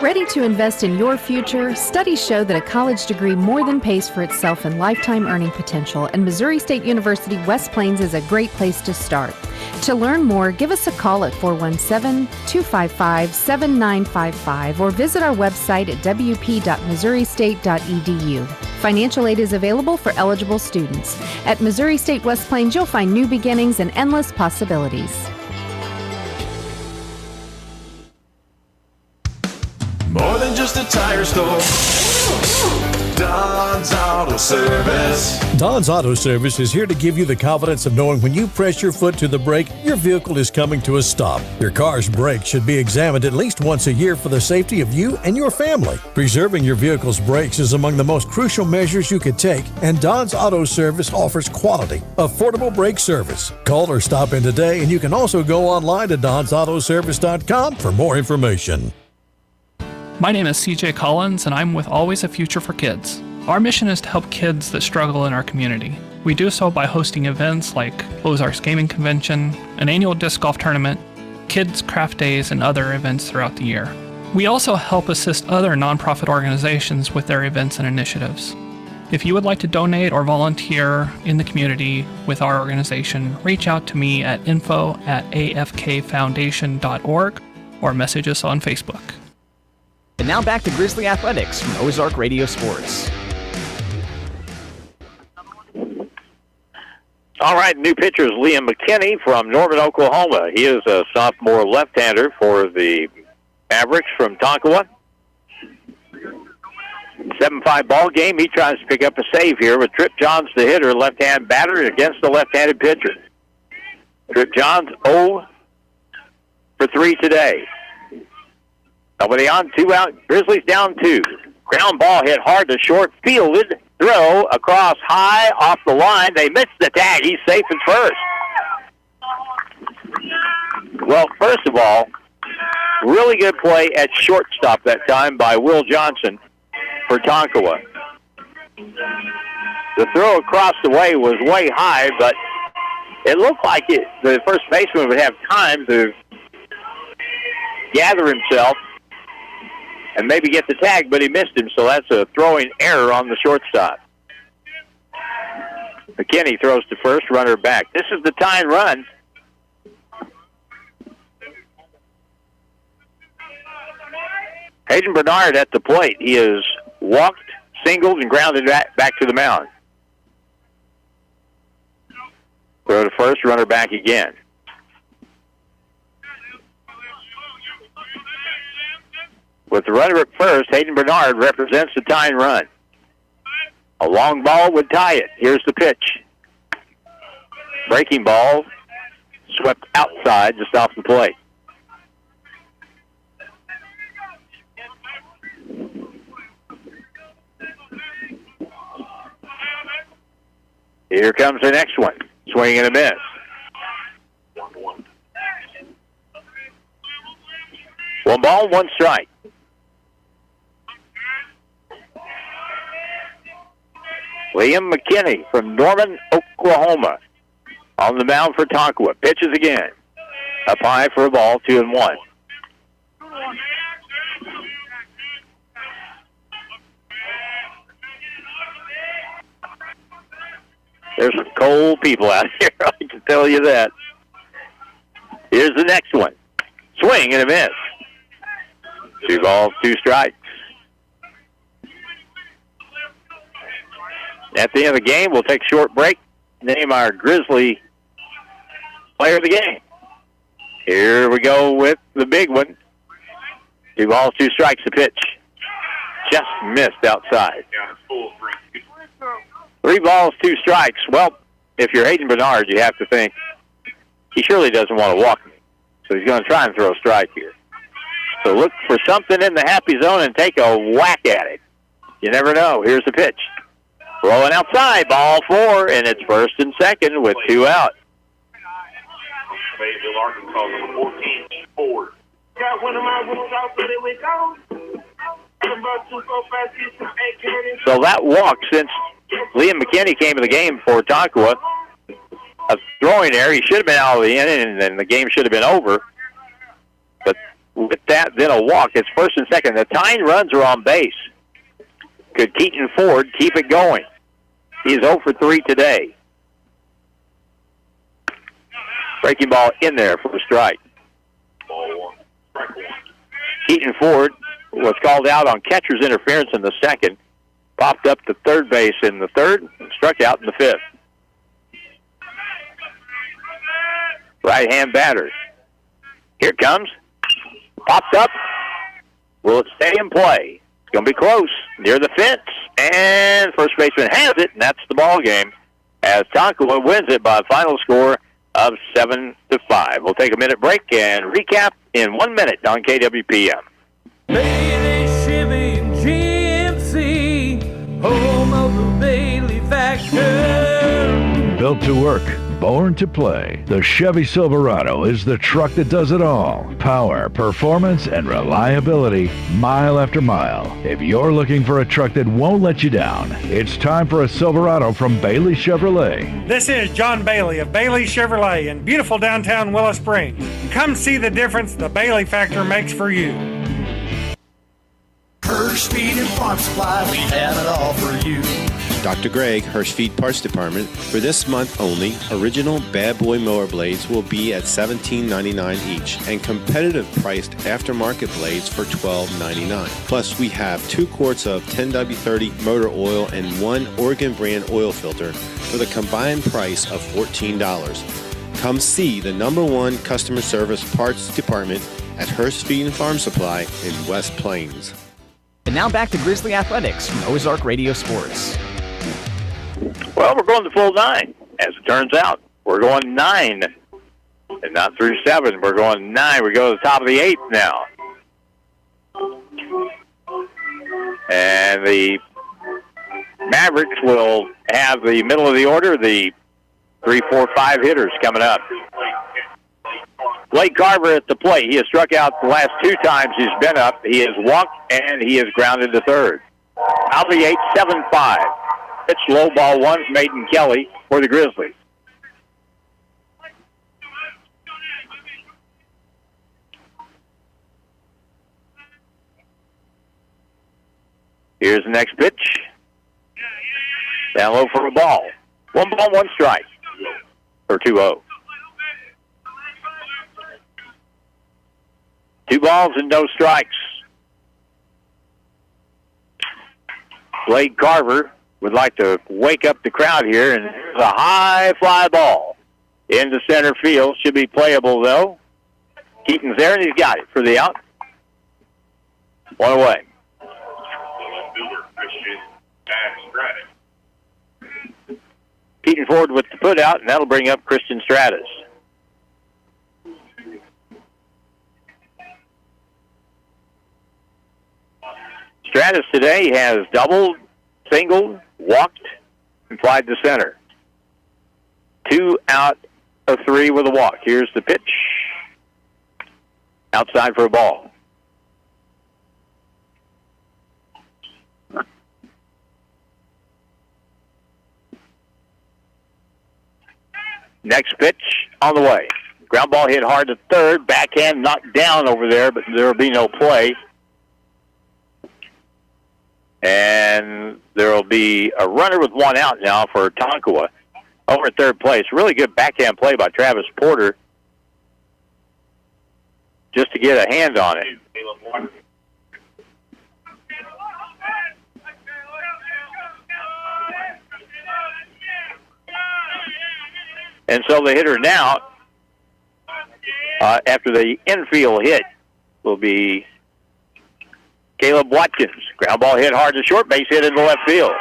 Ready to invest in your future? Studies show that a college degree more than pays for itself in lifetime earning potential, and Missouri State University West Plains is a great place to start. To learn more, give us a call at 417-255-7955 or visit our website at wp.missouristate.edu. Financial aid is available for eligible students. At Missouri State West Plains, you'll find new beginnings and endless possibilities. More than just a tire store. Don's Auto Service. Don's Auto Service is here to give you the confidence of knowing when you press your foot to the brake, your vehicle is coming to a stop. Your car's brakes should be examined at least once a year for the safety of you and your family. Preserving your vehicle's brakes is among the most crucial measures you could take, and Don's Auto Service offers quality, affordable brake service. Call or stop in today, and you can also go online to donsautoservice.com for more information. My name is CJ Collins, and I'm with Always a Future for Kids. Our mission is to help kids that struggle in our community. We do so by hosting events like Ozarks Gaming Convention, an annual disc golf tournament, kids' craft days, and other events throughout the year. We also help assist other nonprofit organizations with their events and initiatives. If you would like to donate or volunteer in the community with our organization, reach out to me at info@afkfoundation.org or message us on Facebook. And now back to Grizzly Athletics from Ozark Radio Sports. All right, new pitcher is Liam McKinney from Norman, Oklahoma. He is a sophomore left-hander for the Mavericks from Tonkawa. 7-5 ball game. He tries to pick up a save here with Trip Johns, the hitter, left-hand batter against the left-handed pitcher. Trip Johns 0 for 3 today. Nobody on, 2 out. Grizzlies down 2. Ground ball hit hard to short, fielded, throw across high off the line. They missed the tag. He's safe at first. Well, first of all, really good play at shortstop that time by Will Johnson for Tonkawa. The throw across the way was way high, but it looked like the first baseman would have time to gather himself and maybe get the tag, but he missed him, so that's a throwing error on the shortstop. McKinney throws to first, runner back. This is the tying run. Hayden Bernard at the plate. He has walked, singled, and grounded back to the mound. Throw to first, runner back again. With the runner at first, Hayden Bernard represents the tying run. A long ball would tie it. Here's the pitch. Breaking ball swept outside just off the plate. Here comes the next one. Swing and a miss. 1 ball, 1 strike. Liam McKinney from Norman, Oklahoma, on the mound for Tonkawa. Pitches again. Up high for a ball, 2-1. There's some cold people out here, I can tell you that. Here's the next one. Swing and a miss. 2 balls, 2 strikes. At the end of the game, we'll take a short break, name our Grizzly player of the game. Here we go with the big one. 2 balls, 2 strikes, the pitch. Just missed outside. 3 balls, 2 strikes. Well, if you're Hayden Bernard, you have to think he surely doesn't want to walk me. So he's going to try and throw a strike here. So look for something in the happy zone and take a whack at it. You never know. Here's the pitch. Rolling outside, ball 4, and it's first and second with 2 out. Fayetteville, Arkansas, number 14, Ford. Got one of my rules out, so there we go. So that walk, since Liam McKinney came to the game for Tonkawa, a throwing error. He should have been out of the inning, and then the game should have been over. But with that, then a walk. It's first and second. The tying runs are on base. Could Keaton Ford keep it going? He's 0 for 3 today. Breaking ball in there for a strike. Keaton Ford was called out on catcher's interference in the second, popped up to third base in the third, and struck out in the fifth. Right-hand batter. Here it comes. Popped up. Will it stay in play? It's going to be close, near the fence, and first baseman has it, and that's the ball game, as Tonkawa wins it by a final score of 7-5. We'll take a minute break and recap in 1 minute on KWPM. Bailey Chevy GMC, home of the Bailey Factor. Built to work, born to play. The Chevy Silverado is the truck that does it all. Power, performance, and reliability, mile after mile. If you're looking for a truck that won't let you down, it's time for a Silverado from Bailey Chevrolet. This is John Bailey of Bailey Chevrolet in beautiful downtown Willow Springs. Come see the difference the Bailey Factor makes for you. Hirsch Feed and Farm Supply, we have it all for you. Dr. Greg, Hirsch Feed Parts Department. For this month only, original Bad Boy mower blades will be at $17.99 each, and competitive priced aftermarket blades for $12.99. Plus, we have 2 quarts of 10W30 motor oil and 1 Oregon brand oil filter for the combined price of $14. Come see the #1 customer service parts department at Hirsch Feed and Farm Supply in West Plains. And now back to Grizzly Athletics from Ozark Radio Sports. Well, we're going to full 9, as it turns out. We're going 9, and not through 7. We're going 9. We go to the top of the 8th now. And the Mavericks will have the middle of the order, the 3, 4, 5 hitters coming up. Blake Carver at the plate. He has struck out the last 2 times he's been up. He has walked, and he has grounded to third. Out of the 8, 7-5. It's low ball 1 from Aiden Kelly for the Grizzlies. Here's the next pitch. Down low for a ball. 1 ball, 1 strike. Or 2-0. 2 balls and no strikes. Blake Carver would like to wake up the crowd here, and there's a high fly ball into center field. Should be playable, though. Keaton's there, and he's got it for the out. 1 away. Keaton Ford with the put out, and that'll bring up Christian Stratus. Stratus today has doubled, singled, walked, and flied to center. 2 out of 3 with a walk. Here's the pitch. Outside for a ball. Next pitch on the way. Ground ball hit hard to third. Backhand knocked down over there, but there will be no play. And there will be a runner with 1 out now for Tonkawa over at third place. Really good backhand play by Travis Porter just to get a hand on it. And so the hitter now, after the infield hit, will be Caleb Watkins. Ground ball hit hard to short, base hit into left field.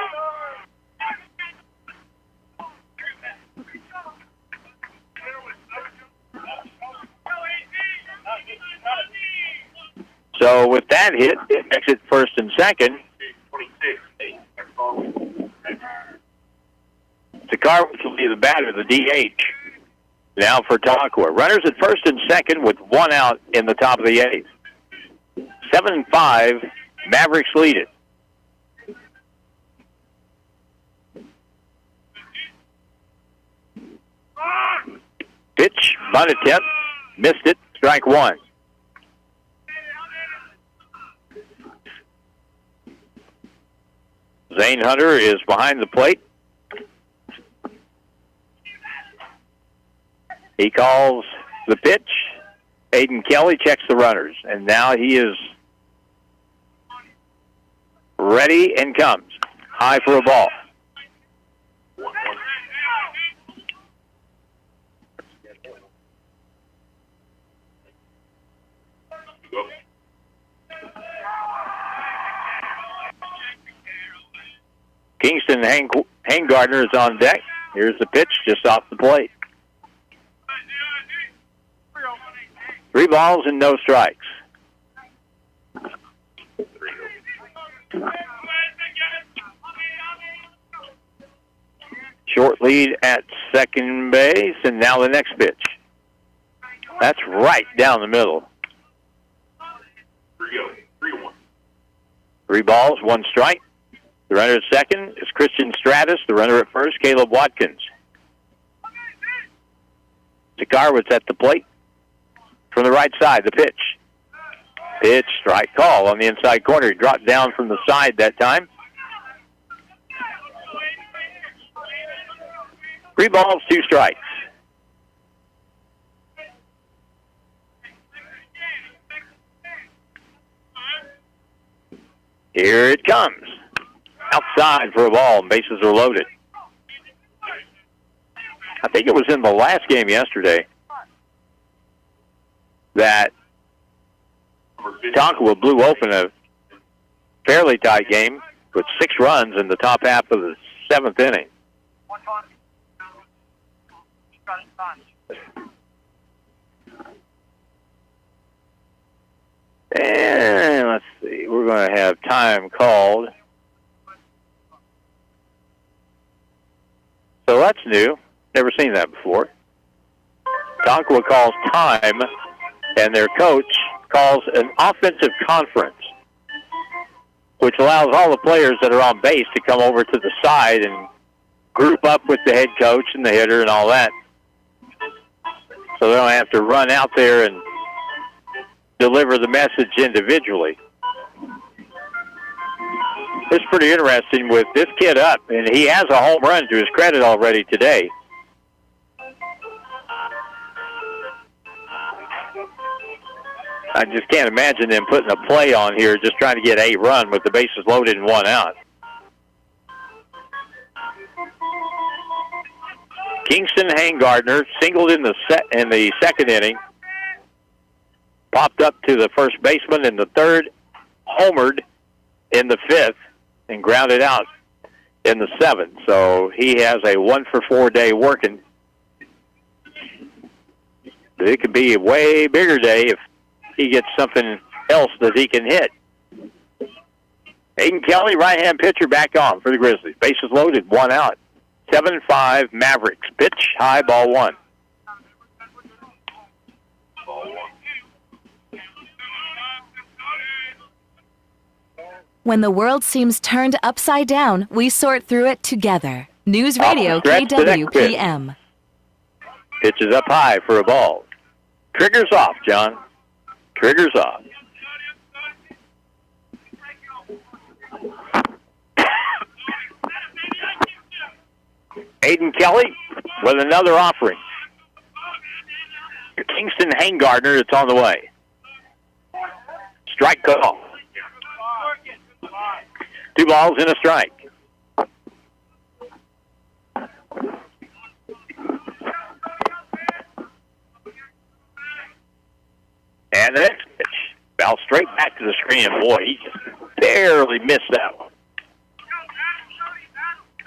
So with that hit, it makes it first and second. Sakarwitz will be the batter, the DH. Now for Tonkawa. Runners at first and second with one out in the top of the eighth. 7-5, Mavericks lead it. Pitch, bunt attempt, missed it, strike one. Zane Hunter is behind the plate. He calls the pitch. Aiden Kelly checks the runners, and now he is ready and comes. High for a ball. Kingston Hangardner is on deck. Here's the pitch just off the plate. 3 balls and no strikes. Short lead at second base, and now the next pitch. That's right down the middle. 3 balls, 1 strike. The runner at second is Christian Stratus. The runner at first, Caleb Watkins. Sakarwitz at the plate. From the right side, the pitch. Pitch, strike call on the inside corner. He dropped down from the side that time. 3 balls, 2 strikes. Here it comes. Outside for a ball, and bases are loaded. I think it was in the last game yesterday that Tonkawa blew open a fairly tight game with 6 runs in the top half of the 7th inning. And let's see, we're going to have time called. So that's new. Never seen that before. Tonkawa calls time, and their coach calls an offensive conference, which allows all the players that are on base to come over to the side and group up with the head coach and the hitter and all that. So they don't have to run out there and deliver the message individually. It's pretty interesting with this kid up, and he has a home run to his credit already today. I just can't imagine them putting a play on here just trying to get a run with the bases loaded and 1 out. Kingston Hangardner singled in the second inning, popped up to the first baseman in the third, homered in the 5th, and grounded out in the 7th. So he has a 1-for-4 day working. But it could be a way bigger day if he gets something else that he can hit. Aiden Kelly, right-hand pitcher, back on for the Grizzlies. Bases loaded, 1 out. 7-5 Mavericks. Pitch, high, ball 1. When the world seems turned upside down, we sort through it together. News Radio KWPM. Pitch is up high for a ball. Triggers off, John. Triggers off. Aiden Kelly with another offering. Kingston Hangardner, it's on the way. Strike call. 2 balls and a strike. And the next pitch. Foul straight back to the screen. Boy, he just barely missed that one.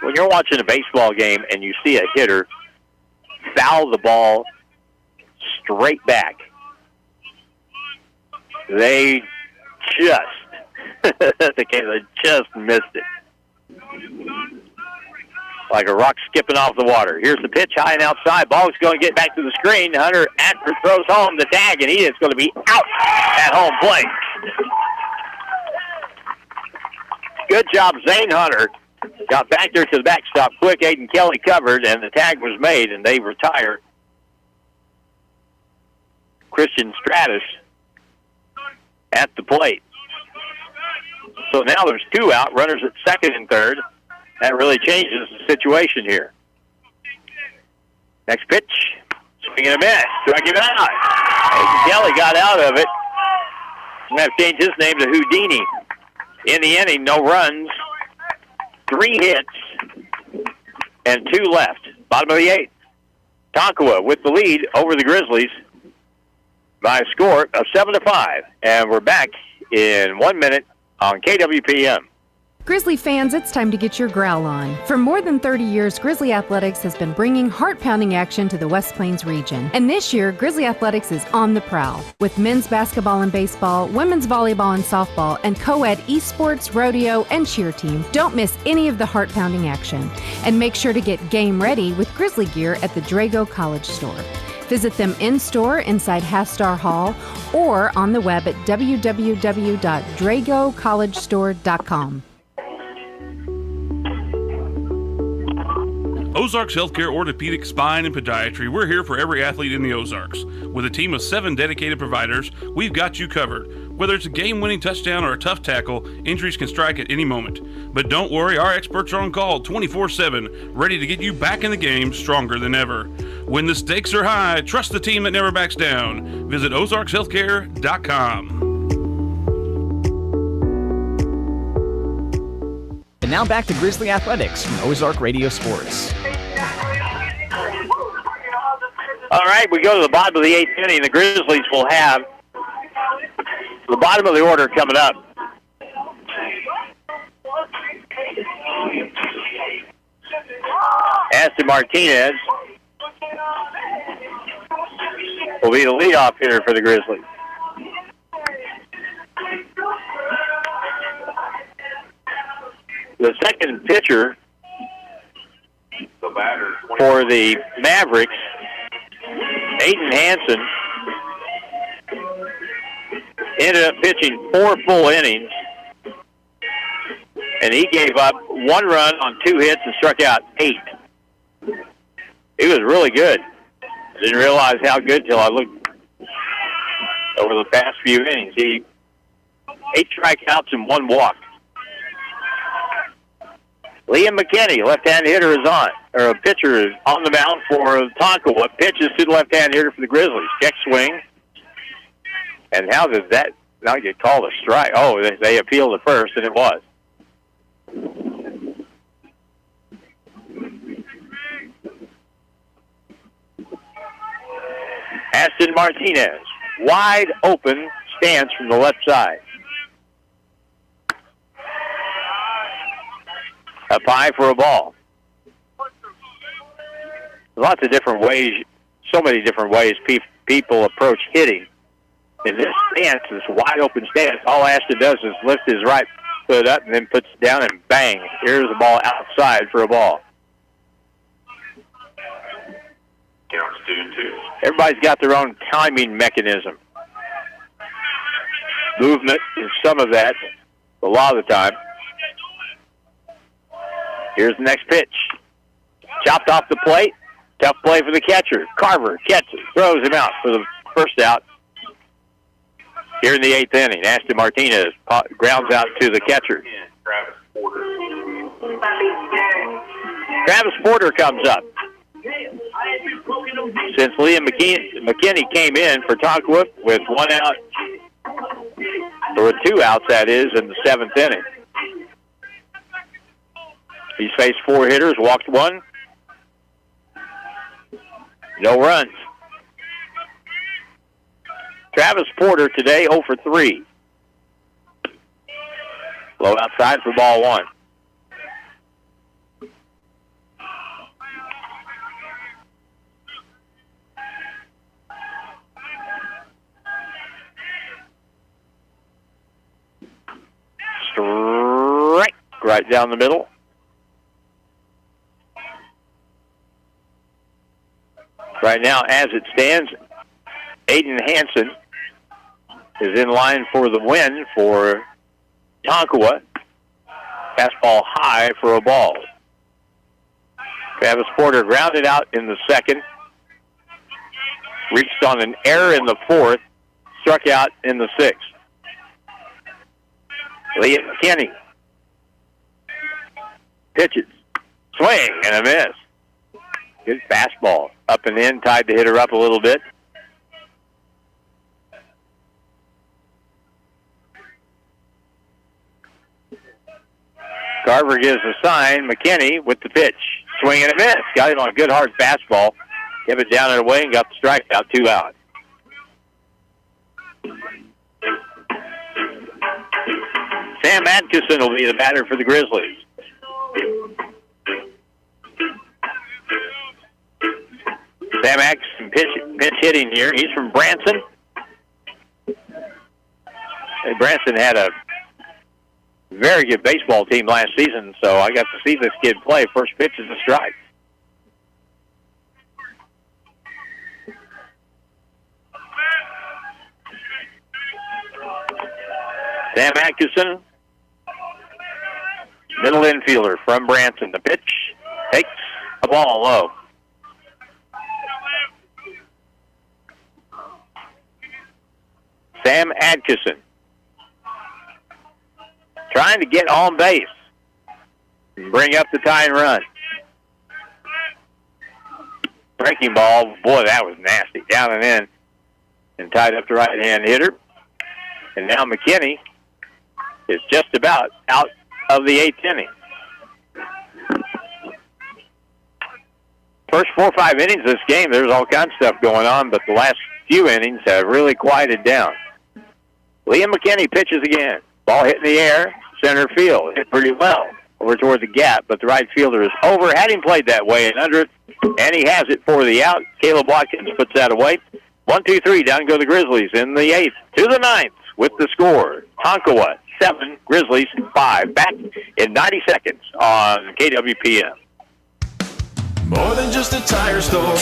When you're watching a baseball game and you see a hitter foul the ball straight back, they just missed it. like a rock skipping off the water. Here's the pitch, high and outside. Ball's going to get back to the screen. Hunter Atford throws home the tag, and he is going to be out at home plate. Good job, Zane Hunter. Got back there to the backstop quick. Aiden Kelly covered, and the tag was made, and they retire Christian Stratus at the plate. So now there's 2 out, runners at second and third. That really changes the situation here. Next pitch, swing and a miss. Strike him out. Aiden Kelly got out of it. He's going to have to change his name to Houdini. In the inning, no runs, 3 hits, and 2 left. Bottom of the 8th. Tonkawa with the lead over the Grizzlies by a score of 7-5. And we're back in 1 minute on KWPM. Grizzly fans, it's time to get your growl on. For more than 30 years, Grizzly Athletics has been bringing heart-pounding action to the West Plains region. And this year, Grizzly Athletics is on the prowl. With men's basketball and baseball, women's volleyball and softball, and co-ed esports, rodeo, and cheer team, don't miss any of the heart-pounding action. And make sure to get game ready with Grizzly gear at the Drago College Store. Visit them in-store inside Half-Star Hall or on the web at www.dragocollegestore.com. Ozarks Healthcare Orthopedic, Spine, and Podiatry. We're here for every athlete in the Ozarks. With a team of 7 dedicated providers, we've got you covered. Whether it's a game-winning touchdown or a tough tackle, injuries can strike at any moment. But don't worry, our experts are on call 24/7, ready to get you back in the game stronger than ever. When the stakes are high, trust the team that never backs down. Visit ozarkshealthcare.com. And now back to Grizzly Athletics from Ozark Radio Sports. All right, we go to the bottom of the 8th inning. The Grizzlies will have the bottom of the order coming up. Aston Martinez will be the leadoff hitter for the Grizzlies. The second pitcher for the Mavericks, Aiden Hansen, ended up pitching 4 full innings, and he gave up 1 run on 2 hits and struck out 8. He was really good. I didn't realize how good until I looked over the past few innings. 8 strikeouts and 1 walk. Liam McKinney, left-hand hitter, is on, or a pitcher is on the mound for Tonkawa. Pitches to the left-hand hitter for the Grizzlies. Check swing. And how did that not get called a strike? Oh, they appealed the first, and it was. Aston Martinez, wide open stance from the left side. Up high for a ball. Lots of different ways, so many different ways people approach hitting. In this stance, this wide open stance, all Ashton does is lift his right foot up and then puts it down and bang. Here's the ball outside for a ball. Counts 2-2. Everybody's got their own timing mechanism. Movement is some of that, a lot of the time. Here's the next pitch. Chopped off the plate. Tough play for the catcher. Carver catches, throws him out for the first out. Here in the 8th inning, Aston Martinez grounds out to the catcher. Travis Porter comes up. Since Liam McKinney came in for Tonkawa with 1 out, or 2 outs, that is, in the 7th inning. He's faced 4 hitters, walked 1. No runs. Travis Porter today 0 for 3. Low outside for ball 1. Strike right down the middle. Right now, as it stands, Aiden Hansen is in line for the win for Tonkawa. Fastball high for a ball. Travis Porter grounded out in the second. Reached on an error in the fourth. Struck out in the sixth. Liam McKinney pitches. Swing and a miss. Good fastball. Up and in, tied the hitter up a little bit. Carver gives a sign. McKinney with the pitch. Swing and a miss. Got him on a good hard fastball. Kept it down and away and got the strikeout. 2 out. Sam Atkinson will be the batter for the Grizzlies. Sam Atkinson pitch hitting here. He's from Branson. And Branson had a very good baseball team last season, so I got to see this kid play. First pitch is a strike. Sam Atkinson, middle infielder from Branson. The pitch takes a ball low. Sam Atkinson trying to get on base and bring up the tying run. Breaking ball, boy, that was nasty. Down and in and tied up the right-hand hitter. And now McKinney is just about out of the 8th inning. First 4 or 5 innings of this game, there's all kinds of stuff going on, but the last few innings have really quieted down. Liam McKinney pitches again. Ball hit in the air, center field. Hit pretty well over toward the gap, but the right fielder is over. Had him played that way and under it, and he has it for the out. Caleb Watkins puts that away. 1-2-3, down go the Grizzlies in the 8th to the 9th with the score. Tonkawa 7, Grizzlies 5. Back in 90 seconds on KWPM. More than just a tire store.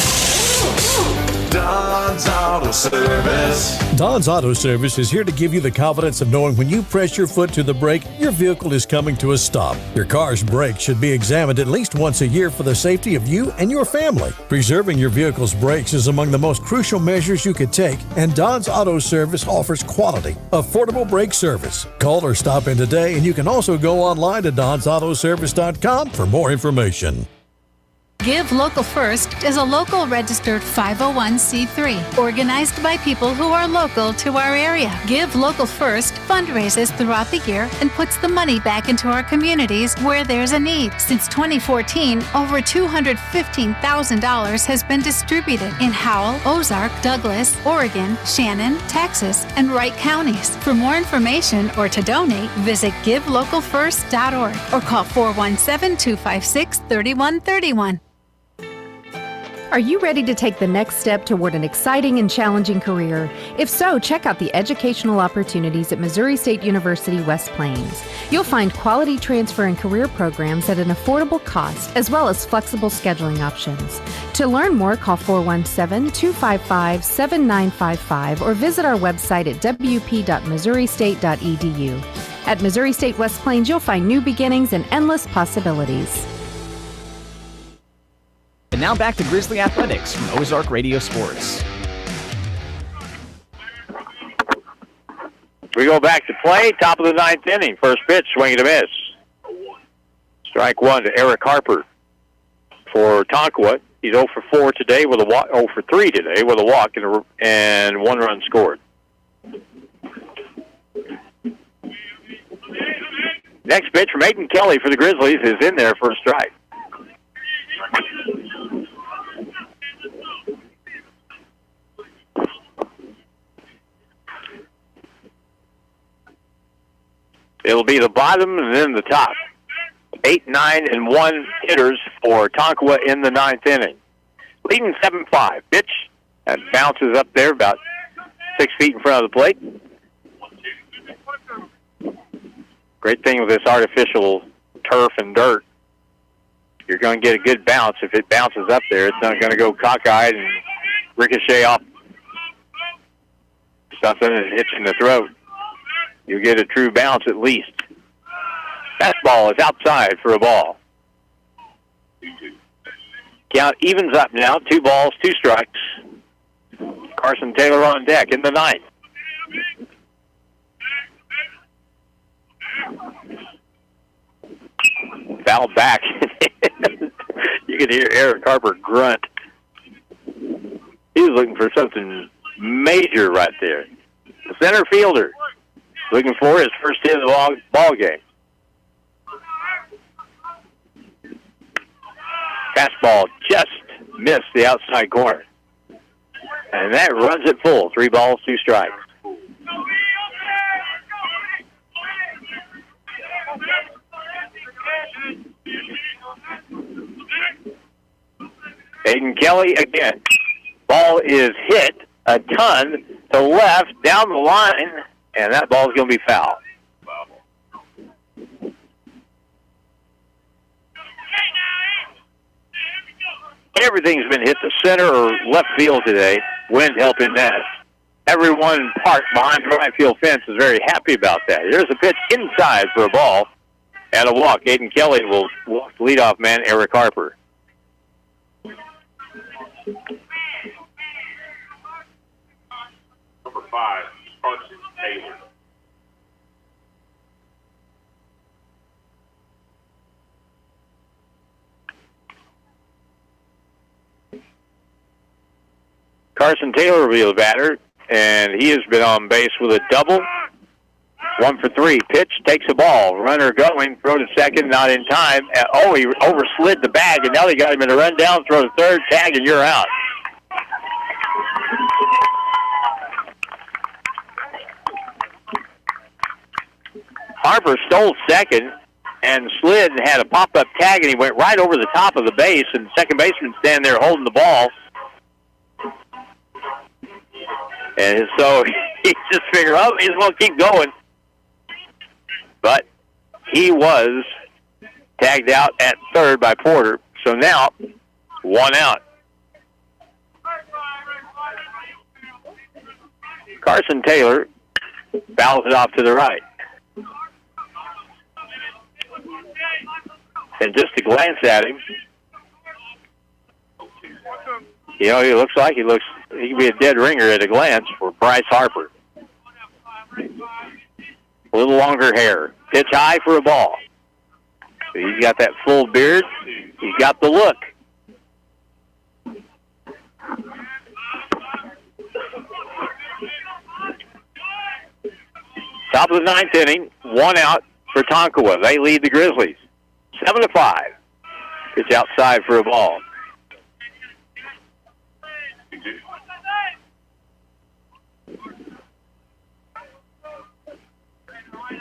Don's Auto Service. Don's Auto Service is here to give you the confidence of knowing when you press your foot to the brake, your vehicle is coming to a stop. Your car's brakes should be examined at least once a year for the safety of you and your family. Preserving your vehicle's brakes is among the most crucial measures you could take, and Don's Auto Service offers quality, affordable brake service. Call or stop in today, and you can also go online to donsautoservice.com for more information. Give Local First is a local registered 501c3 organized by people who are local to our area. Give Local First fundraises throughout the year and puts the money back into our communities where there's a need. Since 2014, over $215,000 has been distributed in Howell, Ozark, Douglas, Oregon, Shannon, Texas, and Wright counties. For more information or to donate, visit givelocalfirst.org or call 417-256-3131. Are you ready to take the next step toward an exciting and challenging career? If so, check out the educational opportunities at Missouri State University West Plains. You'll find quality transfer and career programs at an affordable cost, as well as flexible scheduling options. To learn more, call 417-255-7955 or visit our website at wp.missouristate.edu. At Missouri State West Plains, you'll find new beginnings and endless possibilities. And now back to Grizzly Athletics from Ozark Radio Sports. We go back to play, top of the 9th inning. First pitch, swing and a miss. Strike one to Eric Harper for Tonkawa. He's 0 for 4 today with a walk, 0 for 3 today with a walk and 1 run scored. Next pitch from Aiden Kelly for the Grizzlies is in there for a strike. It'll be the bottom and then the top. 8, 9, and 1 hitters for Tonkawa in the 9th inning. Leading 7-5. Pitch and bounces up there about 6 feet in front of the plate. Great thing with this artificial turf and dirt, you're going to get a good bounce. If it bounces up there, it's not going to go cockeyed and ricochet off something and hits you in the throat. You get a true bounce at least. Fastball is outside for a ball. Count evens up now. 2 balls, 2 strikes. Carson Taylor on deck in the ninth. Foul back. You could hear Eric Harper grunt. He was looking for something major right there. The center fielder looking for his first hit of the ball game. Fastball just missed the outside corner. And that runs it full. 3 balls, 2 strikes. Aiden Kelly again. Ball is hit a ton to left down the line, and that ball is going to be foul. Everything's been hit to center or left field today. Wind helping that. Everyone parked behind the right field fence is very happy about that. There's a pitch inside for a ball and a walk. Aiden Kelly will walk the leadoff man, Eric Harper. Number 5, Carson Taylor. Carson Taylor will be the batter, and he has been on base with a double. 1 for 3. Pitch, takes a ball. Runner going, throw to second, not in time. Oh, he overslid the bag, and now they got him in a run down, throw to third, tag, and you're out. Harper stole second and slid and had a pop-up tag, and he went right over the top of the base, and the second baseman standing there holding the ball. And so he just figured, oh, he's going to keep going. But he was tagged out at third by Porter. So now, 1 out. Carson Taylor fouls it off to the right. And just to glance at him, you know, he can be a dead ringer at a glance for Bryce Harper. A little longer hair. Pitch high for a ball. He's got that full beard. He's got the look. Top of the 9th inning, 1 out for Tonkawa. They lead the Grizzlies. 7-5. Pitch outside for a ball.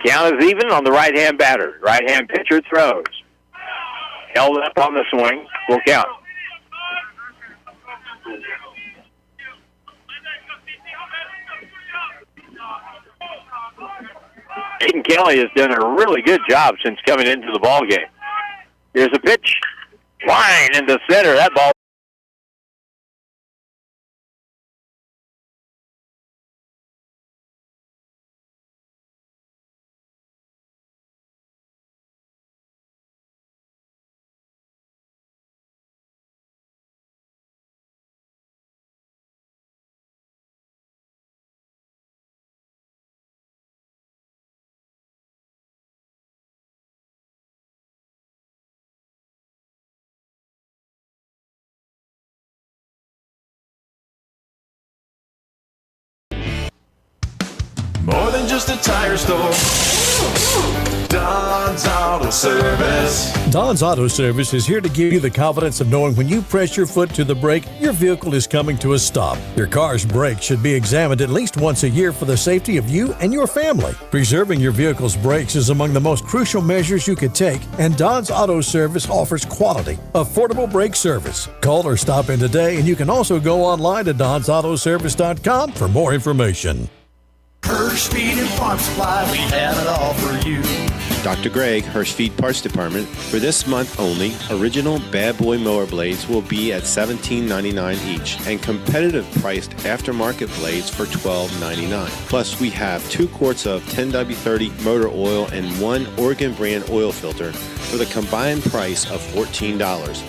Count is even on the right-hand batter. Right-hand pitcher throws. Held up on the swing. Will count. Aiden Kelly has done a really good job since coming into the ball game. Here's a pitch. Line into center. That ball. More than just a tire store. Don's Auto Service. Don's Auto Service is here to give you the confidence of knowing when you press your foot to the brake, your vehicle is coming to a stop. Your car's brakes should be examined at least once a year for the safety of you and your family. Preserving your vehicle's brakes is among the most crucial measures you could take, and Don's Auto Service offers quality, affordable brake service. Call or stop in today, and you can also go online to donsautoservice.com for more information. Curve, speed, and farm supply, we have it all for you. Dr. Greg, Hirsch Feed Parts Department. For this month only, original Bad Boy mower blades will be at $17.99 each, and competitive priced aftermarket blades for $12.99. Plus, we have 2 quarts of 10W30 motor oil and 1 Oregon brand oil filter for the combined price of $14.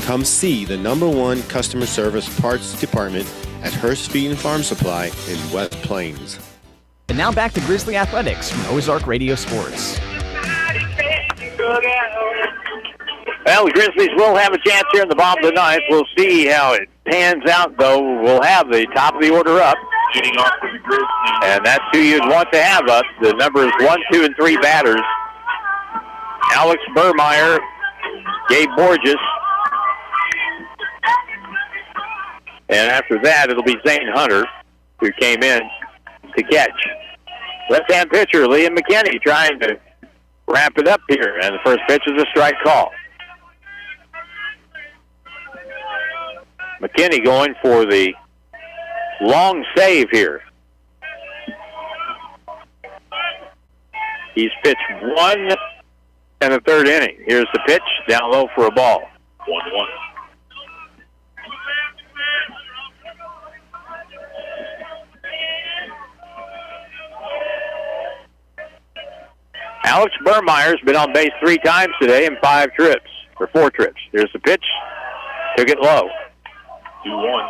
Come see the #1 customer service parts department at Hirsch Feed and Farm Supply in West Plains. And now back to Grizzly Athletics from Ozark Radio Sports. Well, the Grizzlies will have a chance here in the bottom of the ninth. We'll see how it pans out, though. We'll have the top of the order up. Getting off for the Grizzlies. And that's who you'd want to have up. The numbers 1, 2, and 3 batters. Alex Burmeyer, Gabe Borges. And after that, it'll be Zane Hunter, who came in to catch. Left-hand pitcher, Liam McKinney, trying to wrap it up here. And the first pitch is a strike call. McKinney going for the long save here. He's pitched 1 and a third inning. Here's the pitch, down low for a ball. 1-1. Alex Burmeyer's been on base 3 times today in 4 trips. Here's the pitch. Took it low. 2-1.